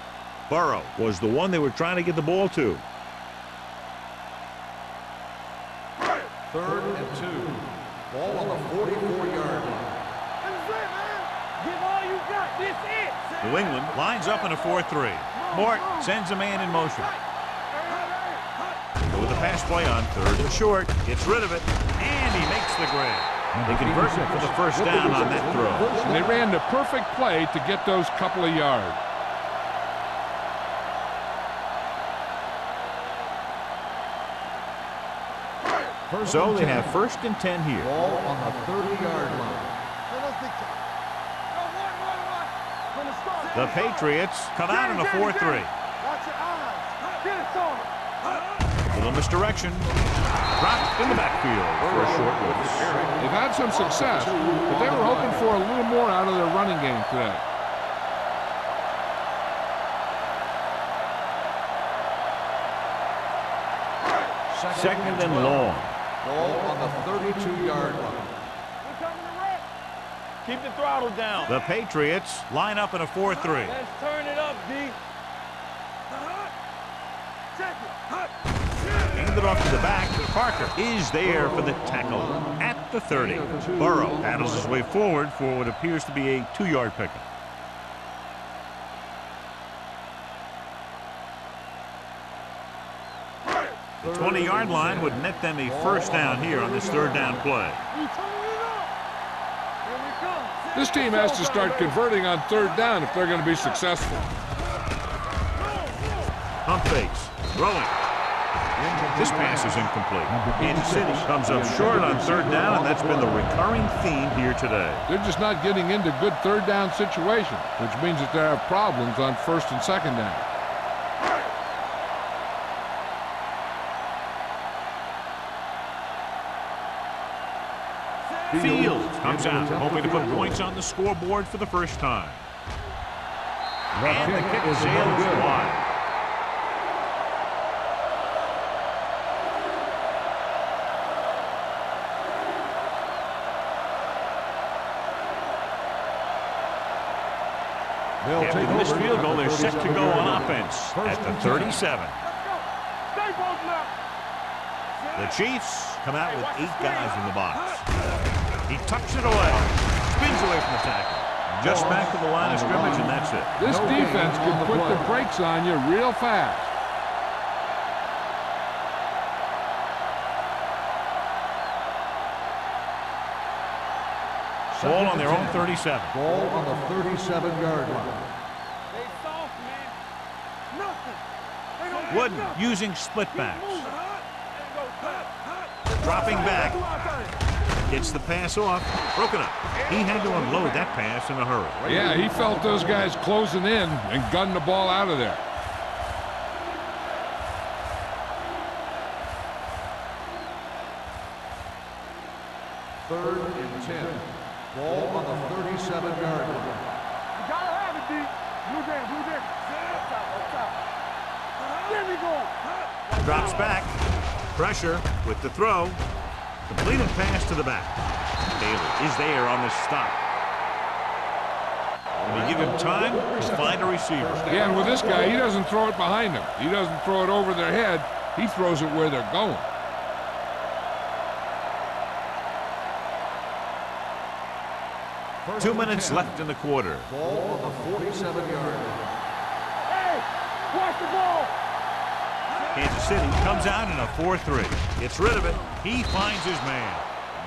Burrow was the one they were trying to get the ball to. 3rd and 2. Ball on the 44-yard line. This is it, man. Give all you got. This is it. New England lines up in a 4-3. Mort sends a man in motion. With a pass play on 3rd and short. Gets rid of it. And he makes the grab. They convert it for the 1st down on that throw. And they ran the perfect play to get those couple of yards. So they have 1st and 10 here. Ball on the 30-yard line. The Patriots come out in a 4-3. Watch your eyes. Get it, Tony. Little misdirection. Dropped in the backfield for a short release. They've had some success, but they were hoping for a little more out of their running game today. Second and long. Ball on the 32-yard line. We're coming to wreck. Keep the throttle down. The Patriots line up in a 4-3. Let's turn it up, D. Check it. Handed off to the back. Parker is there for the tackle at the 30. Burrow paddles his way forward for what appears to be a 2-yard pickup. The 20-yard line would net them a 1st down here on this 3rd down play. This team has to start converting on 3rd down if they're going to be successful. Pump fakes. Throwing. This pass is incomplete. Kansas City comes up short on 3rd down, and that's been the recurring theme here today. They're just not getting into good 3rd down situations, which means that they have problems on 1st and 2nd down. Fields comes out, hoping to put points on the scoreboard for the 1st time. And the kick sails wide. They'll After take the missed over field at goal, the they're set to 37 go yard on line. offense First at the and 10. 37. Stay both left. The Chiefs come out with 8 guys in the box. He tucks it away, spins away from the tackle. Just back to the line of scrimmage, and that's it. This No defense gain can on the put the play. brakes on you real fast. Ball on their own 37. Ball on the 37-yard line. They soft, man. Nothing. They don't Wooden get nothing. using split backs. Move. Dropping back. Gets the pass off. Broken up. He had to unload that pass in a hurry. Yeah, he felt those guys closing in and gunned the ball out of there. Third and 10. Ball on the 37-yard line. You gotta have it, D. Blue jam, blue jam. Up top. There we go. Drops back. Pressure with the throw. Completed pass to the back. Bailey is there on the stop. And they give him time to find a receiver. Yeah, and with this guy, he doesn't throw it behind them. He doesn't throw it over their head. He throws it where they're going. First 2 and minutes 10. left in the quarter. Ball on the 47-yard line. Hey, watch the ball. Kansas City comes out in a 4-3. Gets rid of it. He finds his man.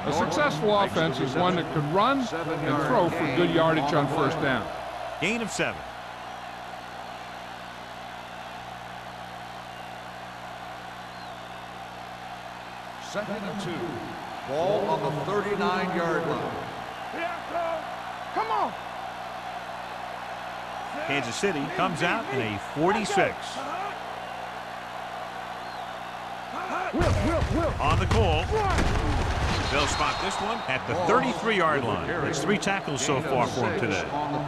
A successful offense is one that can run and throw for good yardage on first down. Gain of 7. Second and 2. Ball on the 39-yard line. Here I come. Come on. Kansas City comes out in a 46. Whip. On the call. Run. They'll spot this one at the 33-yard line. It's 3 tackles so far for him today.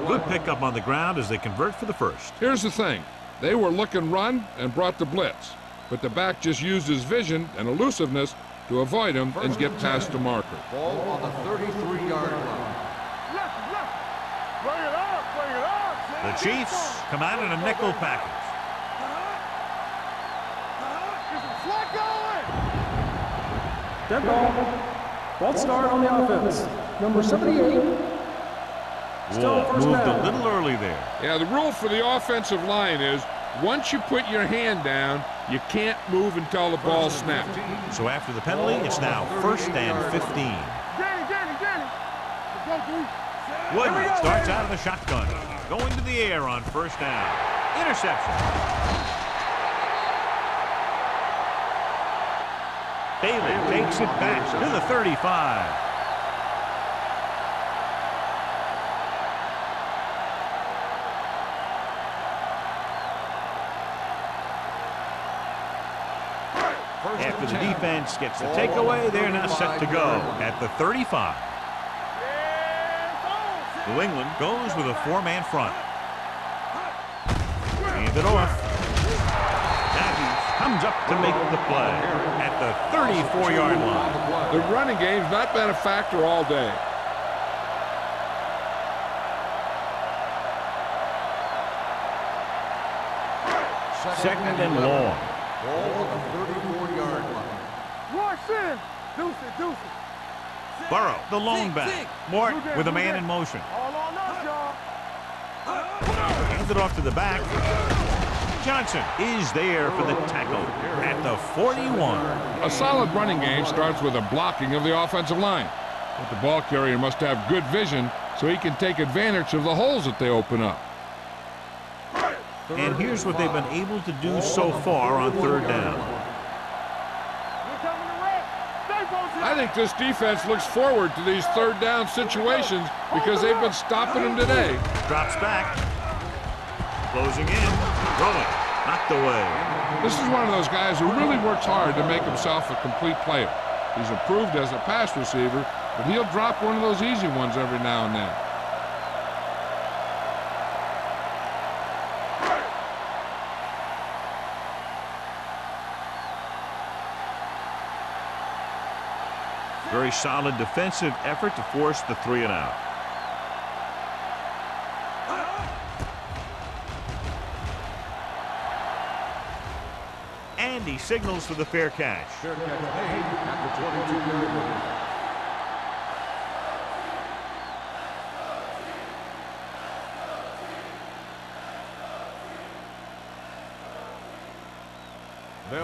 Good pickup on the ground as they convert for the first. Here's the thing. They were looking run and brought the blitz, but the back just used his vision and elusiveness to avoid him and get past the marker. Ball on the 33-yard line. Left. Bring it up. The Chiefs come out in a nickel package. Get some slack going. Dead ball. Ball start on the offense. Number 78. Still Wall first moved down. a little early there. Yeah, the rule for the offensive line is once you put your hand down, you can't move until the ball snaps. So after the penalty, it's now 1st and 15. Danny. Let's go, D. Wooden starts out of the shotgun. Going to the air on first down. Interception. Bailey takes it back to the 35. After the defense gets the takeaway, they're now set to go at the 35. New England goes with a 4-man front. Hand it off. Matthews comes up to make the play at the 34-yard line. The running game's not been a factor all day. Second and long. Ball on the 34-yard line. Rush in. Deuce it. Burrow, the lone back. Mort with a man in motion. All on us, y'all. Hands it off to the back. Johnson is there for the tackle at the 41. A solid running game starts with a blocking of the offensive line. But the ball carrier must have good vision so he can take advantage of the holes that they open up. And here's what they've been able to do so far on third down. We're coming to red. Stay both I think this defense looks forward to these third down situations because they've been stopping them today. Drops back. Closing in. Rolling. Knocked away. This is one of those guys who really works hard to make himself a complete player. He's improved as a pass receiver, but he'll drop one of those easy ones every now and then. Very solid defensive effort to force the 3 and out. And he signals for the fair catch. Fair catch made at the 22-yard line.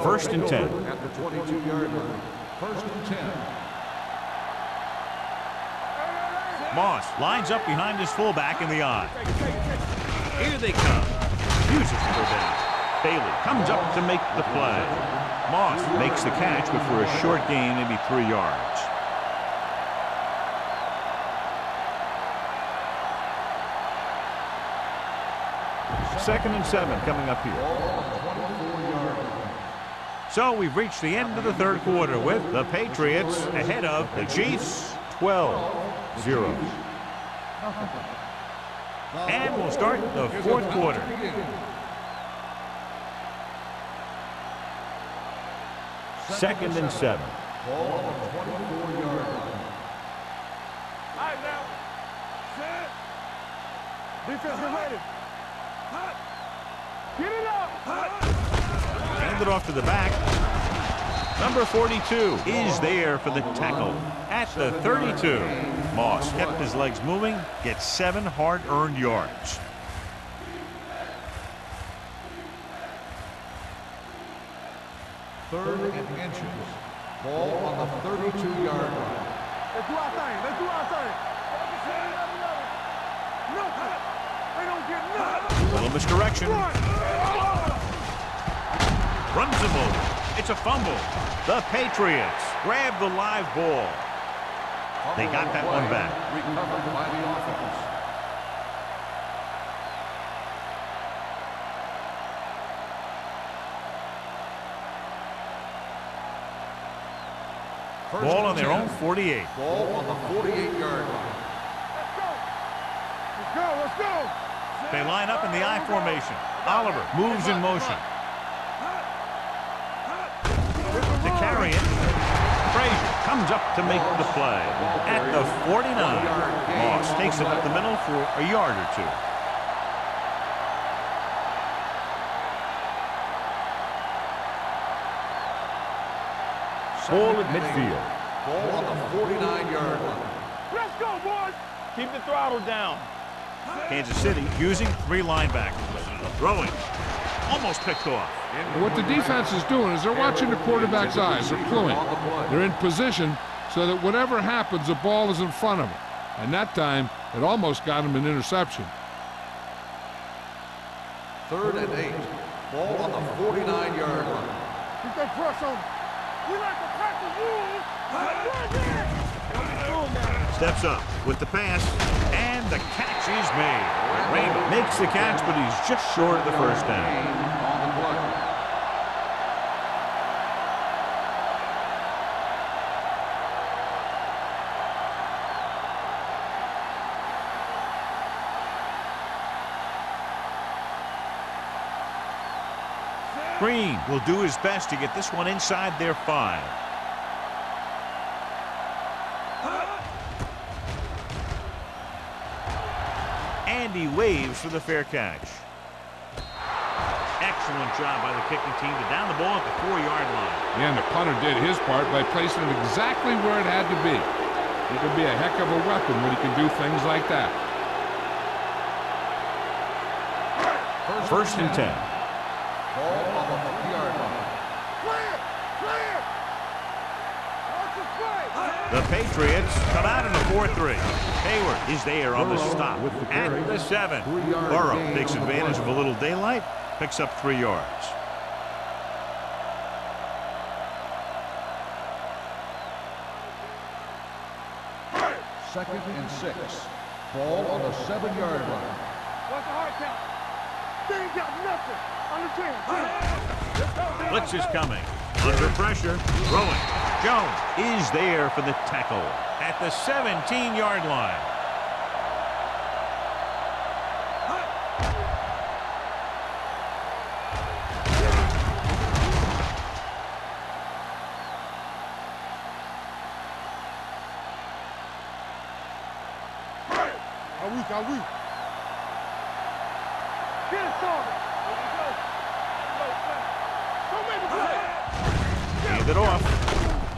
First and 10. At the 22-yard line. First and 10. Moss lines up behind his fullback in the eye. Here they come. Uses to go down. Bailey comes up to make the play. Moss makes the catch, but for a short gain, maybe 3 yards. Second and 7 coming up here. So we've reached the end of the third quarter with the Patriots ahead of the Chiefs 12-0. And we'll start the fourth quarter. Second and 7. Ball on the 24-yard line. All right, now. Set. Defense, get ready. Get it up. Handed off to the back. Number 42 is there for the tackle at the 32. Moss kept his legs moving, gets 7 hard-earned yards. Third and inches. Ball on the 32-yard line. Let's do our thing. Let's do our thing. Nothing. They don't get nothing. Little misdirection. Runs him over. It's a fumble. The Patriots grab the live ball. They got that one back. Recovered by the offense. Ball on their own 48. Ball on the 48-yard line. Let's go. Let's go. They line up in the I formation. Oliver moves in motion. To carry it, Frazier comes up to make the play. At the 49, Moss takes it up the middle for a yard or 2. Ball at midfield. Ball on the 49-yard line. Let's go, boys. Keep the throttle down. Kansas City using 3 linebackers. Throwing. Almost picked off. And what the defense is doing is they're watching the quarterback's eyes. They're cluing. They're in position so that whatever happens, the ball is in front of them. And that time, it almost got him an interception. Third and 8. Ball on the 49-yard line. Keep that press on. We like to practice rules. Steps up with the pass, and the catch is made. Raymond makes the catch, but he's just short of the first down. On the play. Green will do his best to get this one inside their 5. And he waves for the fair catch. Excellent job by the kicking team to down the ball at the 4-yard line. Yeah, and the punter did his part by placing it exactly where it had to be. He can be a heck of a weapon when he can do things like that. First and 10. Ball on the 50-yard line. Clear. Clear. Watch the play. The Patriots come out in a 4-3. Hayward is there on the stop at the 7. Burrow takes advantage of a little daylight, picks up 3 yards. Second and 6. Ball on the 7-yard line. What's the hard count? They ain't got nothing. On the 10. Blitz is coming. Under pressure. Throwing. Jones is there for the tackle at the 17-yard line. Are we? Get it started. Here we go. Go make the play. with it off.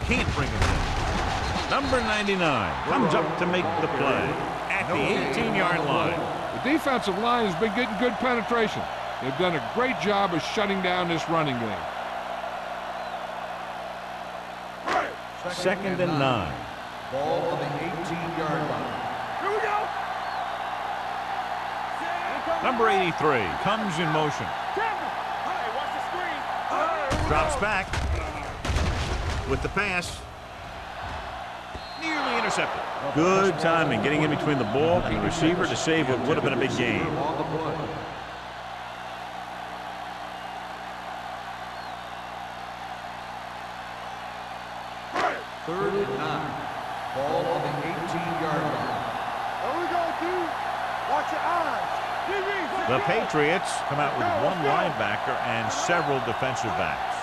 Can't bring it in. Number 99 comes up to make the play at the 18-yard line. The defensive line has been getting good penetration. They've done a great job of shutting down this running game. 2nd and 9. Ball on the 18-yard line. Here we go. Number 83 comes in motion. Hey, watch the screen. Drops back with the pass. Nearly intercepted. Good timing getting in between the ball and the receiver to save what would have been a big game. On the play. Third and 9. Ball on the 18-yard line. There we go, dude. Watch your eyes. The Patriots come out with one linebacker and several defensive backs.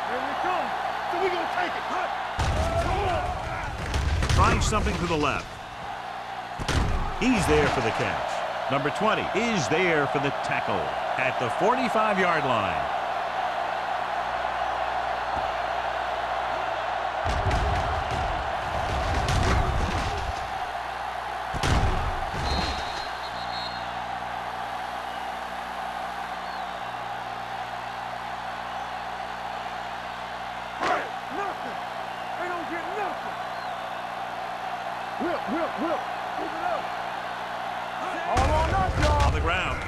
Here we come. So we gonna take it. Trying something to the left. He's there for the catch. Number 20 is there for the tackle at the 45-yard line. Nothing. They don't get nothing. Whip. Move it up. All on us, y'all. On the ground.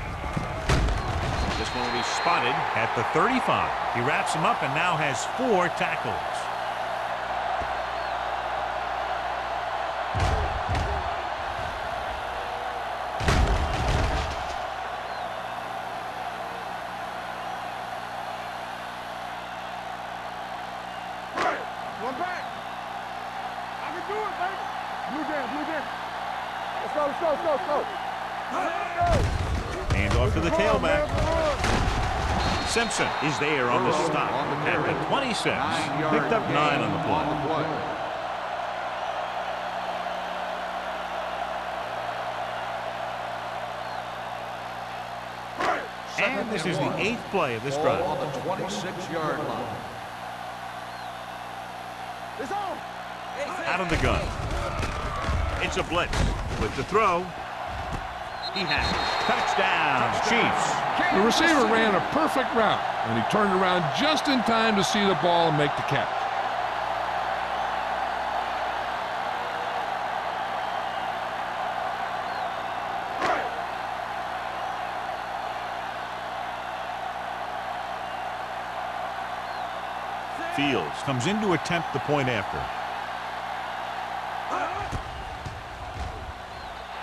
This one will be spotted at the 35. He wraps him up and now has 4 tackles. One back. I can do it, baby. Blue down. Let's go. Hand off to the tailback. Simpson is there on the stop at the 26. Picked up 9 on the play. And this is the 8th play of this drive. Ball on the 26-yard line. It's on. Out of the gun. It's a blitz. With the throw, he has it. Touchdown, Chiefs. The receiver ran a perfect route, and he turned around just in time to see the ball and make the catch. Fields comes in to attempt the point after.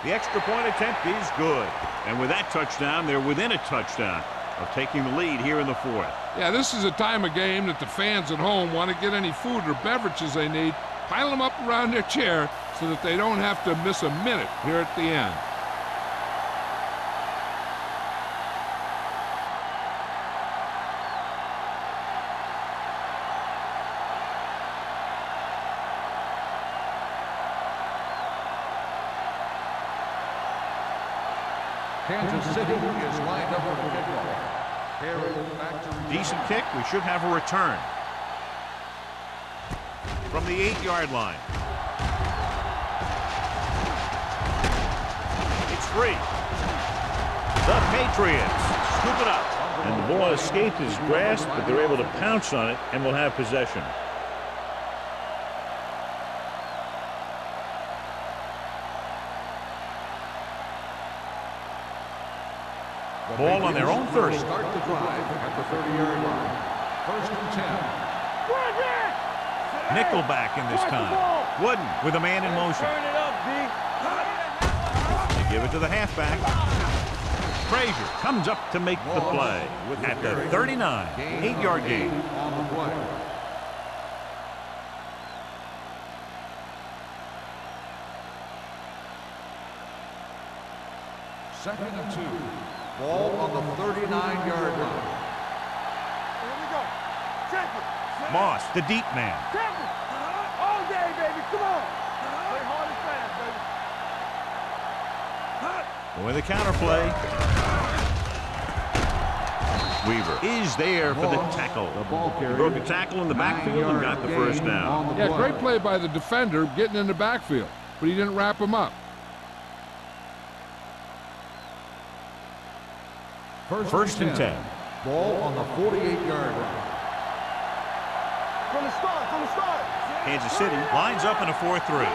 The extra point attempt is good. And with that touchdown, they're within a touchdown of taking the lead here in the 4th. Yeah, this is a time of game that the fans at home want to get any food or beverages they need, pile them up around their chair so that they don't have to miss a minute here at the end. Kansas City is lined up for the kickoff. Harry back to Decent kick. We should have a return. From the 8-yard line. It's free. The Patriots scoop it up. And the ball escaped his grasp, but they're able to pounce on it and will have possession. Ball on their own 30. Start the drive at the 30-yard line. 1st and 10. Nickelback in this time. Wooden with a man in motion. Turn it up, D. They give it to the halfback. Frazier comes up to make the play at the 39. 8-yard gain. On the play. Second and 2. Ball on the 39-yard line. Here we go. Check it. Moss, the deep man. Check it. All day, baby. Come on. Play hard and fast, baby. With a counter play. Weaver is there for the tackle. The ball carrier. Broke a tackle in the backfield and got the first down. Yeah, great play by the defender getting in the backfield, but he didn't wrap him up. First and 10. Ball on the 48-yard line. From the start. Kansas City lines up in a 4-3.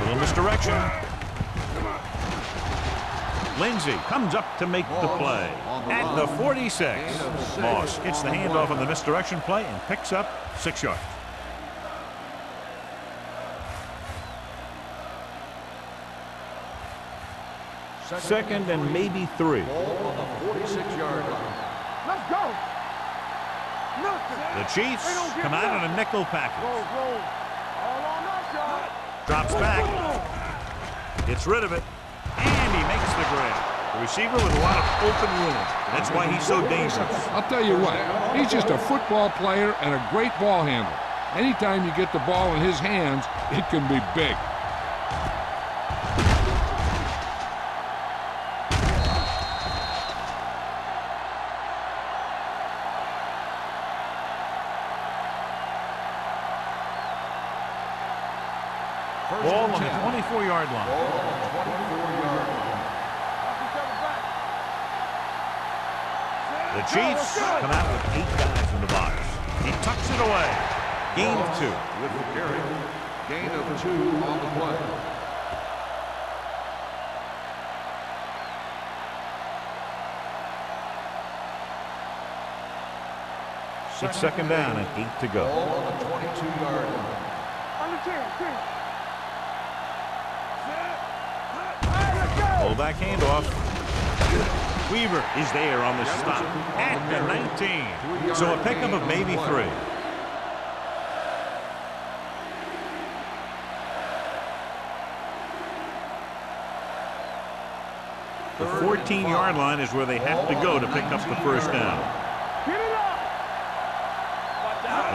Little misdirection. Lindsey comes up to make the play. At the 46, Moss gets the handoff on the misdirection play and picks up 6 yards. Second and maybe 3. Ball on the 46-yard line. Let's go. Nothing. The Chiefs come out in a nickel package. Roll. All on us, y'all. Drops back. Gets rid of it. And he makes the grab. The receiver with a lot of open room. That's why he's so dangerous. I'll tell you what, he's just a football player and a great ball handler. Anytime you get the ball in his hands, it can be big. Ball on the 24-yard line. Ball on the 24-yard line. The Chiefs come out with 8 guys in the box. He tucks it away. Gain of 2. With the carry. Gain of 2 on the play. It's second down and 8 to go. Ball on the 22-yard line. On the 10. Fullback handoff. Weaver is there on the stop at the 19. So a pickup of maybe 3. The 14-yard line is where they have to go to pick up the first down. Get it up.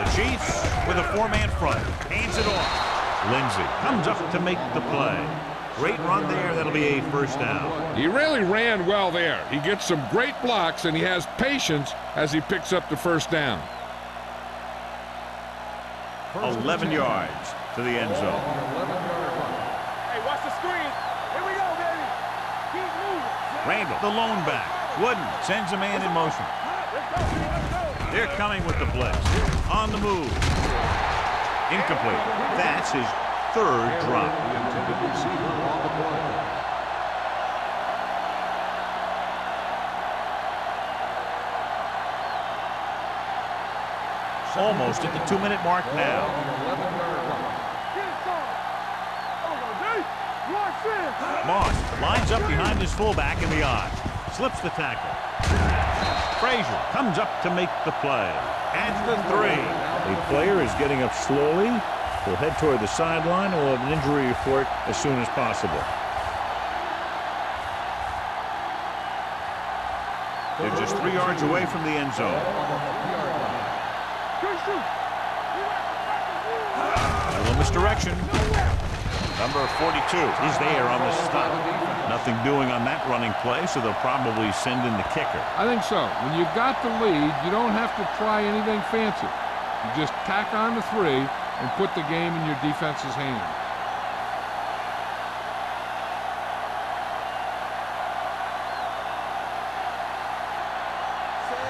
The Chiefs with a 4-man front. Hands it off. Lindsey comes up to make the play. Great run there. That'll be a first down. He really ran well there. He gets some great blocks, and he has patience as he picks up the first down. 11 yards to the end zone. Hey, watch the screen. Here we go, baby. Keep moving. Randall, the lone back. Wooden sends a man in motion. They're coming with the blitz. On the move. Incomplete. That's his 3rd drop. Almost at the 2-minute mark now. Moss lines up behind his fullback in the I. Slips the tackle. Frazier comes up to make the play. At the 3. The player is getting up slowly. He'll head toward the sideline and will have an injury report as soon as possible. They're just 3 yards away from the end zone. A little misdirection. Number 42 is there on the stop. Nothing doing on that running play, so they'll probably send in the kicker. I think so. When you've got the lead, you don't have to try anything fancy. You just tack on the 3 and put the game in your defense's hands.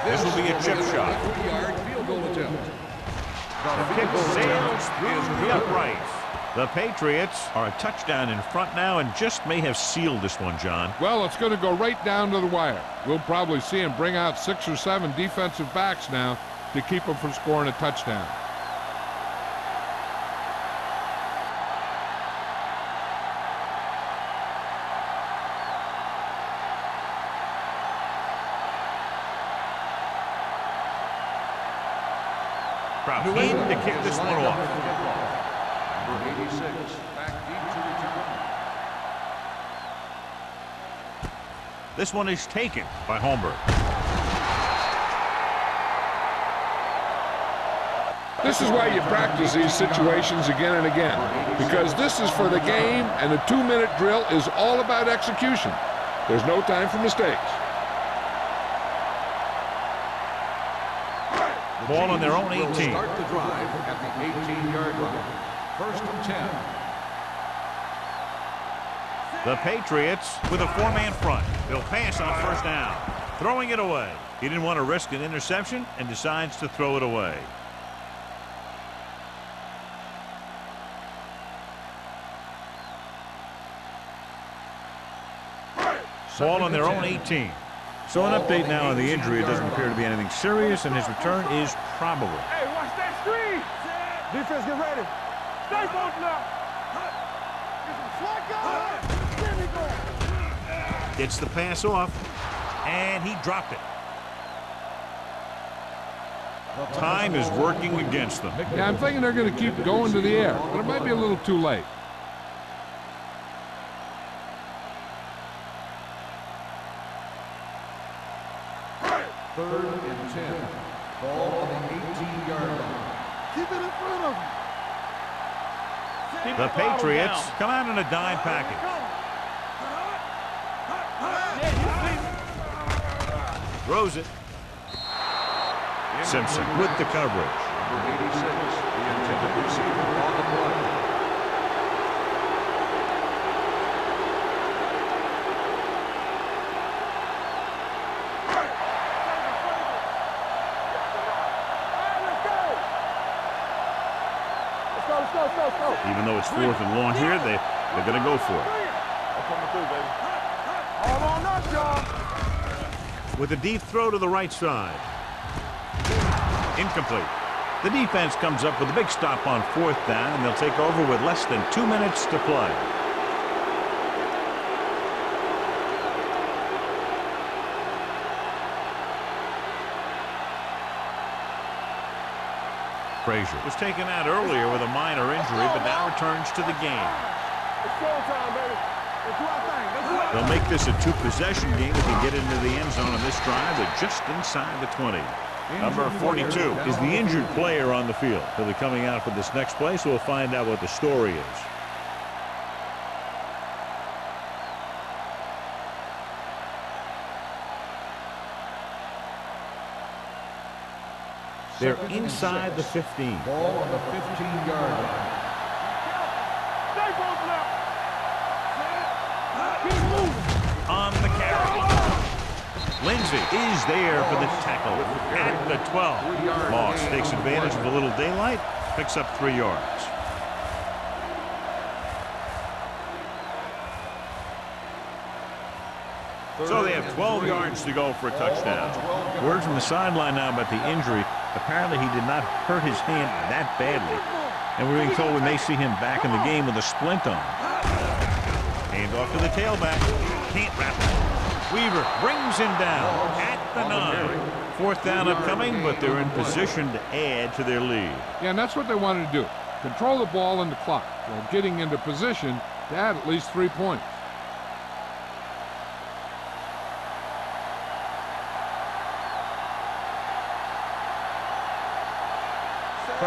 This will be a chip shot. The kick sails through the uprights. The Patriots are a touchdown in front now and just may have sealed this one, John. Well, it's going to go right down to the wire. We'll probably see him bring out 6 or 7 defensive backs now to keep him from scoring a touchdown. Crowd in to kick this one off. Number 86, back deep to return. This one is taken by Holmberg. This is why you practice these situations again and again, because this is for the game, and the 2-minute drill is all about execution. There's no time for mistakes. Ball on their own Will 18. start the drive at the 18-yard line. First and 10. The Patriots with a 4-man front. They'll pass on first down. Throwing it away. He didn't want to risk an interception and decides to throw it away. Ball on their own 18. So an update now on the injury. It doesn't appear to be anything serious, and his return is probable. Hey, watch that screen. Defense, get ready. Stay both now. Gets the pass off, and he dropped it. Time is working against them. Yeah, I'm thinking they're going to keep going to the air, but it might be a little too late. Third and 10. Ball on the 18-yard line. Keep it in front of him. The Patriots come out in a dime package. Throws it. Simpson with the coverage. Number 86, the intended receiver on the play. Let's go. Even though it's 4th and long here, they're going to go for it. All on us, y'all. With a deep throw to the right side. Incomplete. The defense comes up with a big stop on 4th down, and they'll take over with less than 2 minutes to play. Frazier was taken out earlier with a minor injury, but now returns to the game. It's showtime, baby. Let's do our thing. They'll make this a 2-possession game if they get into the end zone on this drive. They're just inside the 20. Number 42 is the injured player on the field. He'll be coming out for this next play, so we'll find out what the story is. They're inside the 15. Ball on the 15-yard line. Stay both now. Keep moving. On the carry. Lindsey is there for the tackle at the 12. Moss takes advantage of a little daylight, picks up 3 yards. So they have 12 yards to go for a touchdown. Word from the sideline now about the injury. Apparently he did not hurt his hand that badly. And we're being told we may see him back in the game with a splint on. Hand off to the tailback. Can't wrap it. Weaver brings him down at the 9. 4th down upcoming, but they're in position to add to their lead. Yeah, and that's what they wanted to do. Control the ball and the clock while getting into position to add at least 3 points.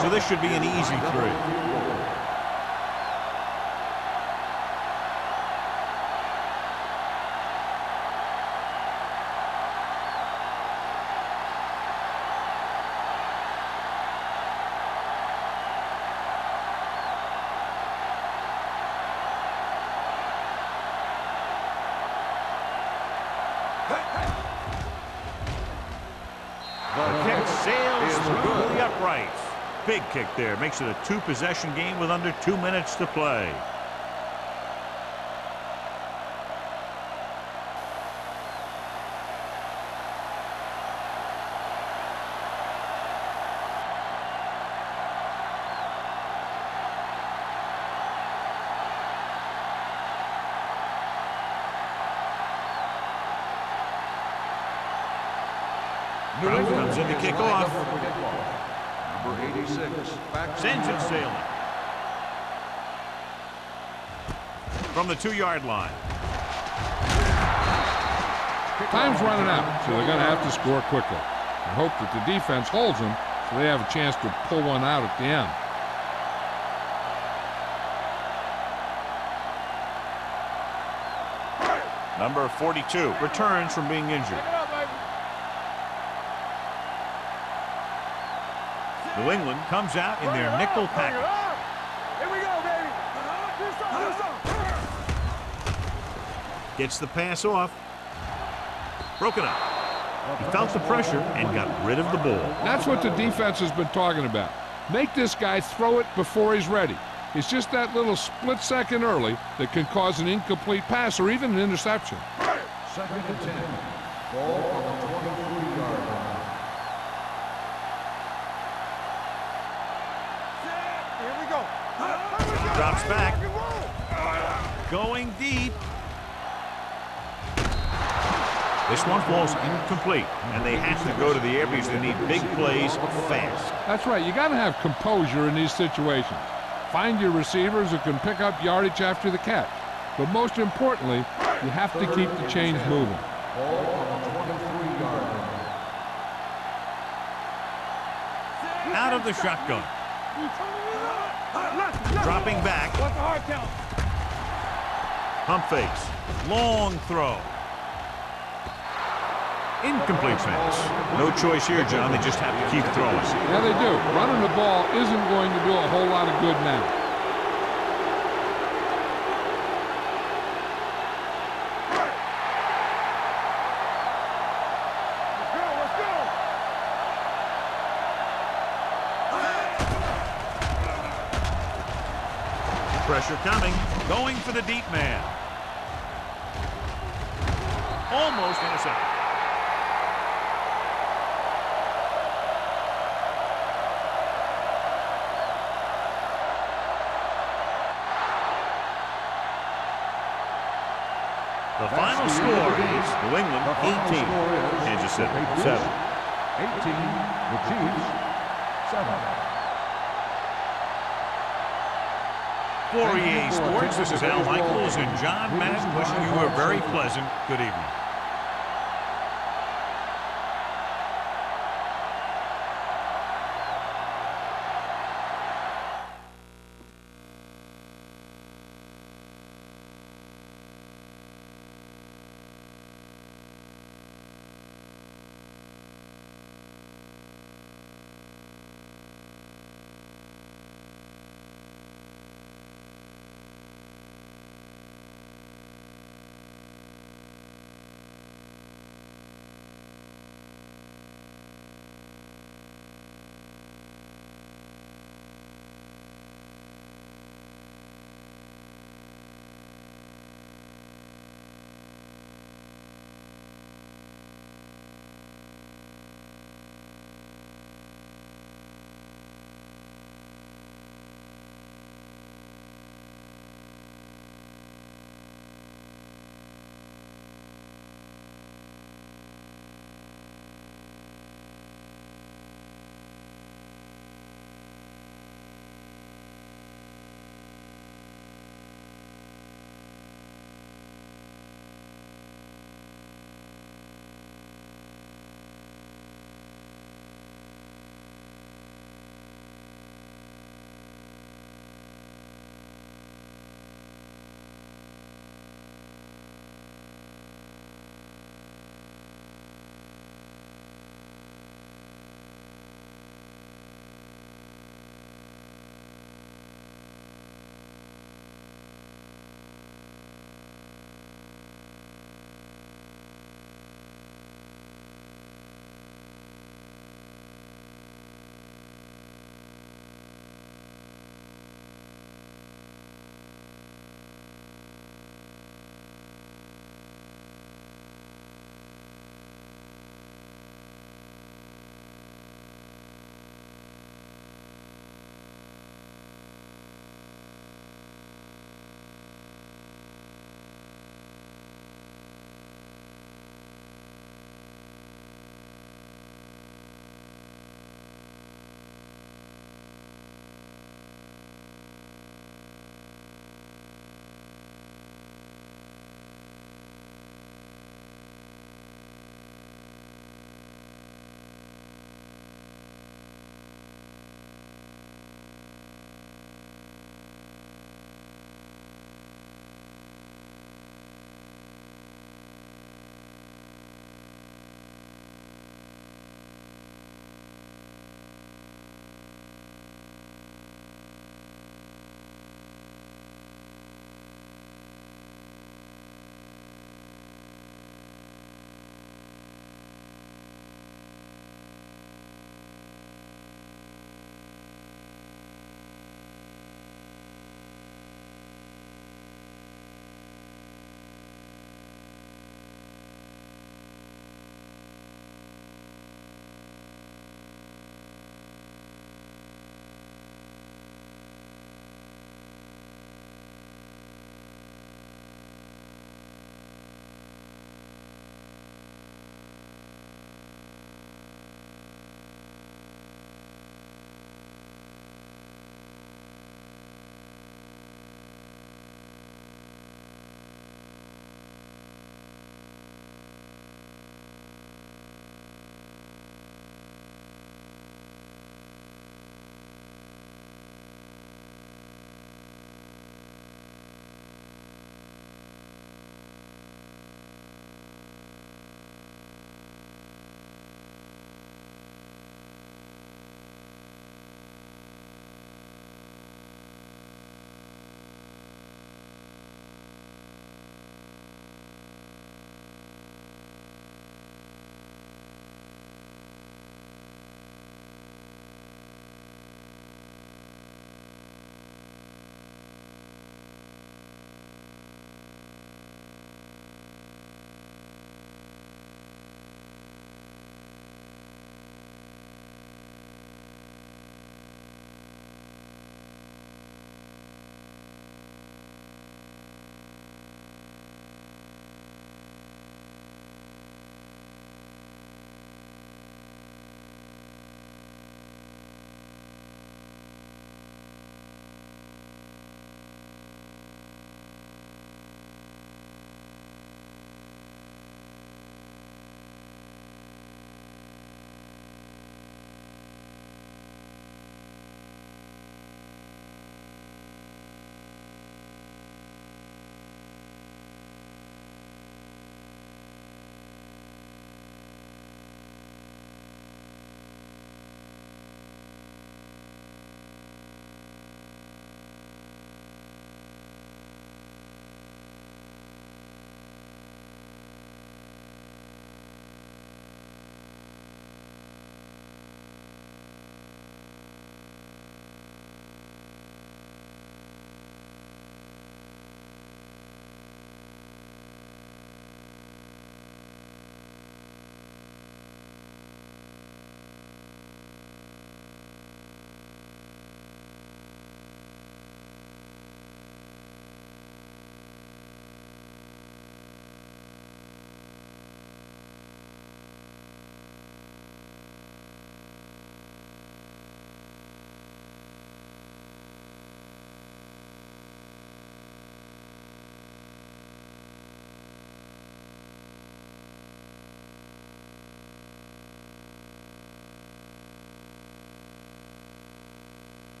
So this should be an easy 3. The kick sails through the uprights. Big kick there. Makes it a 2-possession game with under 2 minutes to play. Brown comes in to kick off. Number 86. Sends it sailing. From the 2-yard line. Time's running out, so they're going to have to score quickly and hope that the defense holds them so they have a chance to pull one out at the end. Number 42 returns from being injured. Take it up, baby. New England comes out in their nickel Bring it package. up. Here we go, baby. Do something. Gets the pass off. Broken up. He felt the pressure and got rid of the ball. That's what the defense has been talking about. Make this guy throw it before he's ready. It's just that little split second early that can cause an incomplete pass or even an interception. Second and 10. Ball on the 23-yard line. Here we go. Drops back. Going deep. This one falls incomplete, and they have to go to the air because they need big plays fast. That's right. You got to have composure in these situations. Find your receivers who can pick up yardage after the catch. But most importantly, you have to keep the chains moving. Ball on the 23-yard line. Out of the shotgun. Dropping back. What's the hard count? Pump fakes. Long throw. Incomplete pass. No choice here, John. They just have to keep throwing. Yeah, they do. Running the ball isn't going to do a whole lot of good now. Let's go. Pressure coming. Going for the deep man. Almost intercepted. The final score is New England 18, Kansas City 7. 18, the Chiefs, 7. For EA Sports, this is Al Michaels and John Madden wishing you a very pleasant good evening.